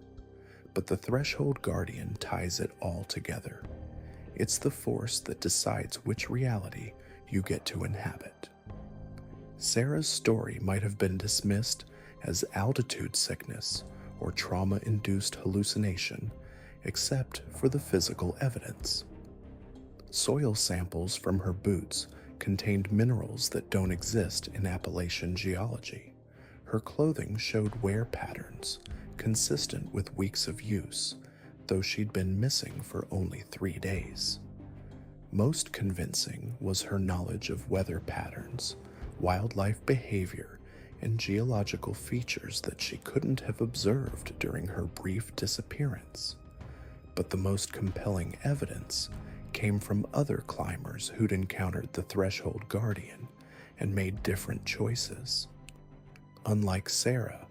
But the Threshold Guardian ties it all together. It's the force that decides which reality you get to inhabit. Sarah's story might have been dismissed as altitude sickness or trauma-induced hallucination, except for the physical evidence. Soil samples from her boots contained minerals that don't exist in Appalachian geology. Her clothing showed wear patterns consistent with weeks of use, though she'd been missing for only 3 days. Most convincing was her knowledge of weather patterns, wildlife behavior, and geological features that she couldn't have observed during her brief disappearance. But the most compelling evidence came from other climbers who'd encountered the Threshold Guardian and made different choices. Unlike Sarah,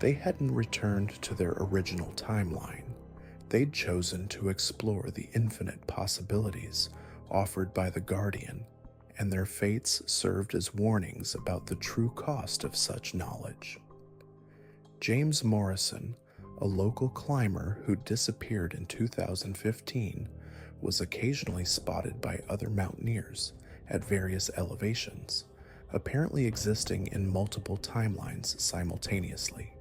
they hadn't returned to their original timeline. They'd chosen to explore the infinite possibilities offered by the Guardian, and their fates served as warnings about the true cost of such knowledge. James Morrison, a local climber who disappeared in 2015, was occasionally spotted by other mountaineers at various elevations, apparently existing in multiple timelines simultaneously.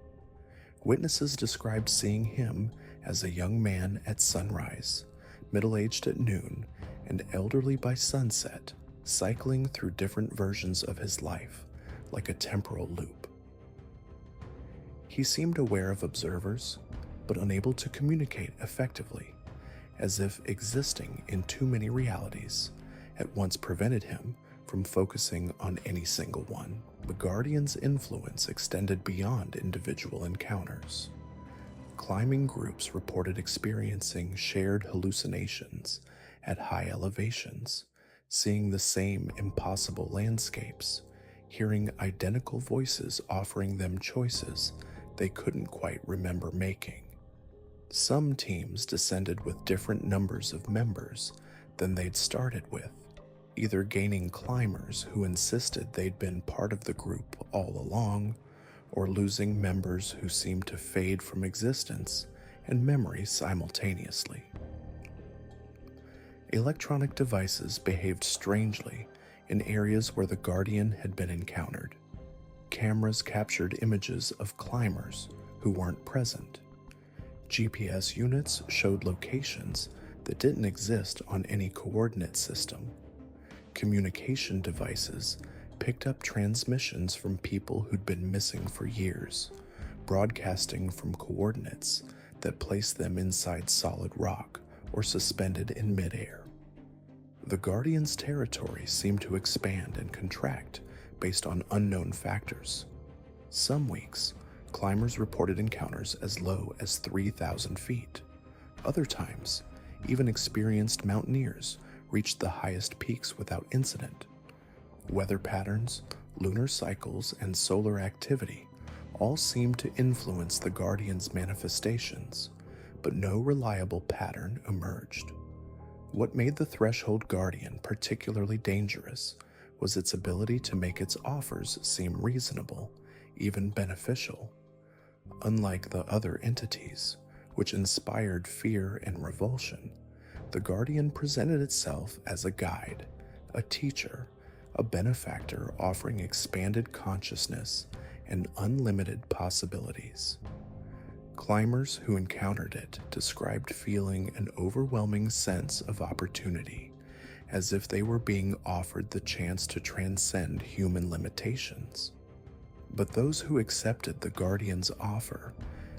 Witnesses described seeing him as a young man at sunrise, middle-aged at noon, and elderly by sunset, cycling through different versions of his life, like a temporal loop. He seemed aware of observers, but unable to communicate effectively, as if existing in too many realities at once prevented him from focusing on any single one. The Guardian's influence extended beyond individual encounters. Climbing groups reported experiencing shared hallucinations at high elevations, seeing the same impossible landscapes, hearing identical voices offering them choices they couldn't quite remember making. Some teams descended with different numbers of members than they'd started with, either gaining climbers who insisted they'd been part of the group all along, or losing members who seemed to fade from existence and memory simultaneously. Electronic devices behaved strangely in areas where the Guardian had been encountered. Cameras captured images of climbers who weren't present. GPS units showed locations that didn't exist on any coordinate system. Communication devices picked up transmissions from people who'd been missing for years, broadcasting from coordinates that placed them inside solid rock or suspended in midair. The Guardian's territory seemed to expand and contract based on unknown factors. Some weeks, climbers reported encounters as low as 3,000 feet. Other times, even experienced mountaineers reached the highest peaks without incident. Weather patterns, lunar cycles, and solar activity all seemed to influence the Guardian's manifestations, but no reliable pattern emerged. What made the Threshold Guardian particularly dangerous was its ability to make its offers seem reasonable, even beneficial. Unlike the other entities, which inspired fear and revulsion, the Guardian presented itself as a guide, a teacher, a benefactor offering expanded consciousness and unlimited possibilities. Climbers who encountered it described feeling an overwhelming sense of opportunity, as if they were being offered the chance to transcend human limitations. But those who accepted the Guardian's offer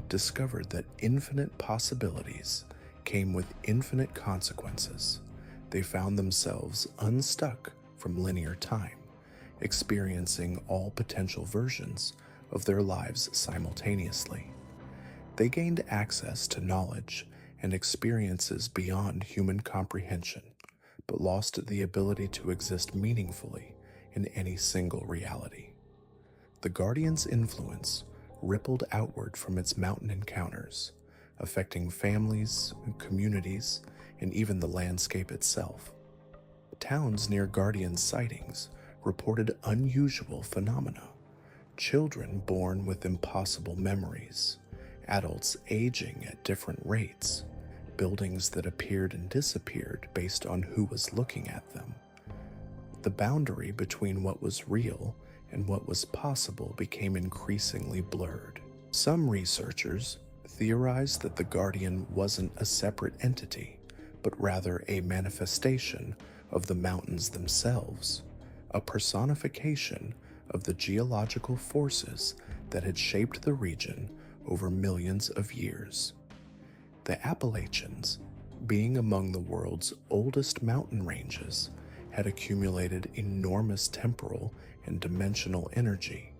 discovered that infinite possibilities came with infinite consequences. They found themselves unstuck from linear time, experiencing all potential versions of their lives simultaneously. They gained access to knowledge and experiences beyond human comprehension, but lost the ability to exist meaningfully in any single reality. The Guardian's influence rippled outward from its mountain encounters, affecting families, communities, and even the landscape itself. Towns near Guardian sightings reported unusual phenomena: children born with impossible memories, adults aging at different rates, buildings that appeared and disappeared based on who was looking at them. The boundary between what was real and what was possible became increasingly blurred. Some researchers theorized that the Guardian wasn't a separate entity, but rather a manifestation of the mountains themselves, a personification of the geological forces that had shaped the region over millions of years. The Appalachians, Being among the world's oldest mountain ranges, had accumulated enormous temporal and dimensional energy,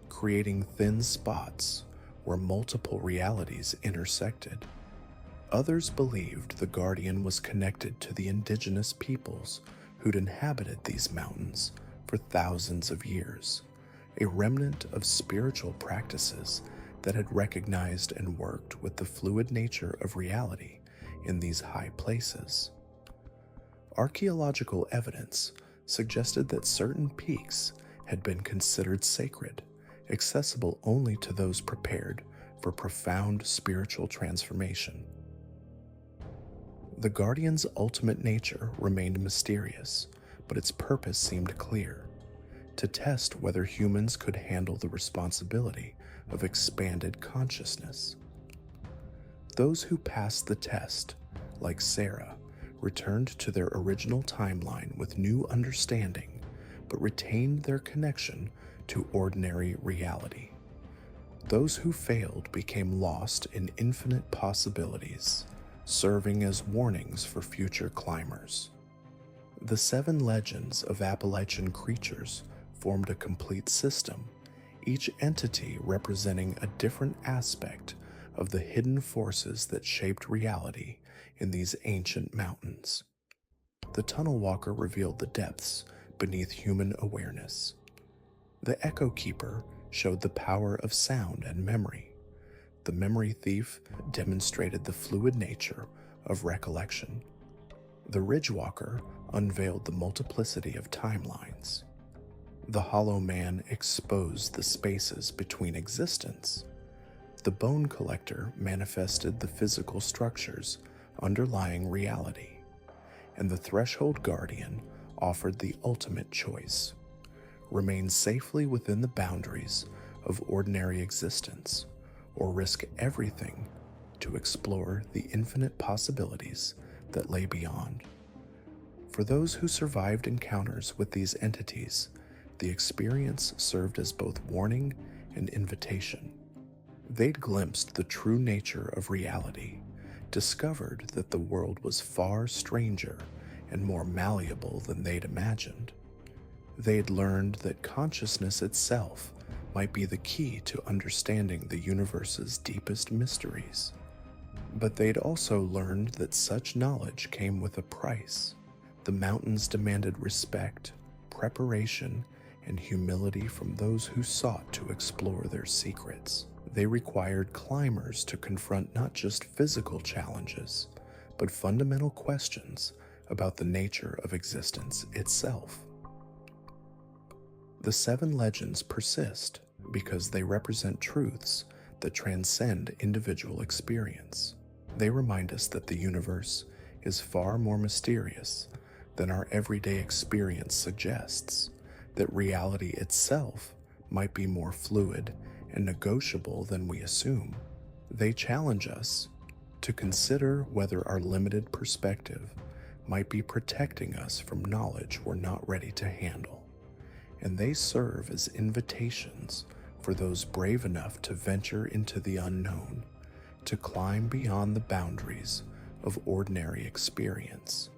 creating thin spots where multiple realities intersected. Others believed the guardian was connected to the indigenous peoples who'd inhabited these mountains for thousands of years, a remnant of spiritual practices that had recognized and worked with the fluid nature of reality in these high places. Archaeological evidence suggested that certain peaks had been considered sacred, accessible only to those prepared for profound spiritual transformation. The guardian's ultimate nature remained mysterious, but its purpose seemed clear: to test whether humans could handle the responsibility of expanded consciousness. Those who passed the test, like Sarah, returned to their original timeline with new understanding, but retained their connection to ordinary reality. Those who failed became lost in infinite possibilities, serving as warnings for future climbers. The 7 legends of Appalachian creatures formed a complete system, each entity representing a different aspect of the hidden forces that shaped reality in these ancient mountains. The tunnel walker revealed the depths beneath human awareness. The echo keeper showed the power of sound and memory. The memory thief demonstrated the fluid nature of recollection. The ridge walker unveiled the multiplicity of timelines. The hollow man exposed the spaces between existence. The bone collector manifested the physical structures underlying reality, and the threshold guardian offered the ultimate choice: remain safely within the boundaries of ordinary existence, or risk everything to explore the infinite possibilities that lay beyond. For those who survived encounters with these entities, the experience served as both warning and invitation. They'd glimpsed the true nature of reality, discovered that the world was far stranger and more malleable than they'd imagined. They'd learned that consciousness itself might be the key to understanding the universe's deepest mysteries. But they'd also learned that such knowledge came with a price. The mountains demanded respect, preparation, and humility from those who sought to explore their secrets. They required climbers to confront not just physical challenges, but fundamental questions about the nature of existence itself. The 7 legends persist because they represent truths that transcend individual experience. They remind us that the universe is far more mysterious than our everyday experience suggests, that reality itself might be more fluid and negotiable than we assume. They challenge us to consider whether our limited perspective might be protecting us from knowledge we're not ready to handle. And they serve as invitations for those brave enough to venture into the unknown, to climb beyond the boundaries of ordinary experience,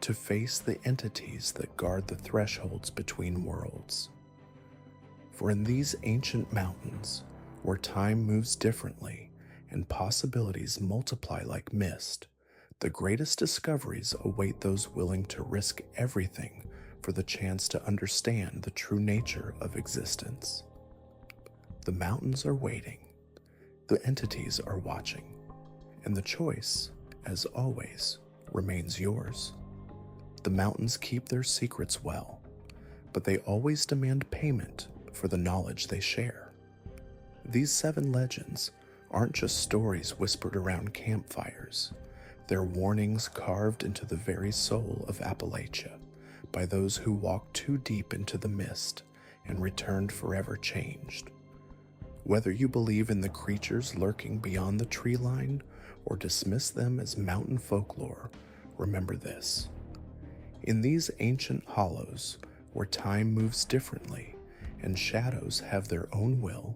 to face the entities that guard the thresholds between worlds. For in these ancient mountains, where time moves differently and possibilities multiply like mist, the greatest discoveries await those willing to risk everything for the chance to understand the true nature of existence. The mountains are waiting, the entities are watching, and the choice, as always, remains yours. The mountains keep their secrets well, but they always demand payment for the knowledge they share. These 7 legends aren't just stories whispered around campfires. They're warnings carved into the very soul of Appalachia by those who walked too deep into the mist and returned forever changed. Whether you believe in the creatures lurking beyond the tree line or dismiss them as mountain folklore, remember this: in these ancient hollows, where time moves differently and shadows have their own will,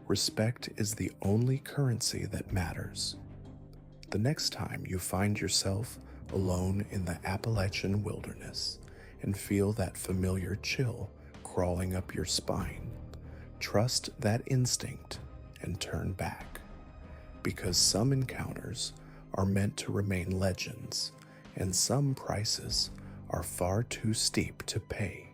respect is the only currency that matters. The next time you find yourself alone in the Appalachian wilderness, and feel that familiar chill crawling up your spine, trust that instinct and turn back, because some encounters are meant to remain legends, and some prices are far too steep to pay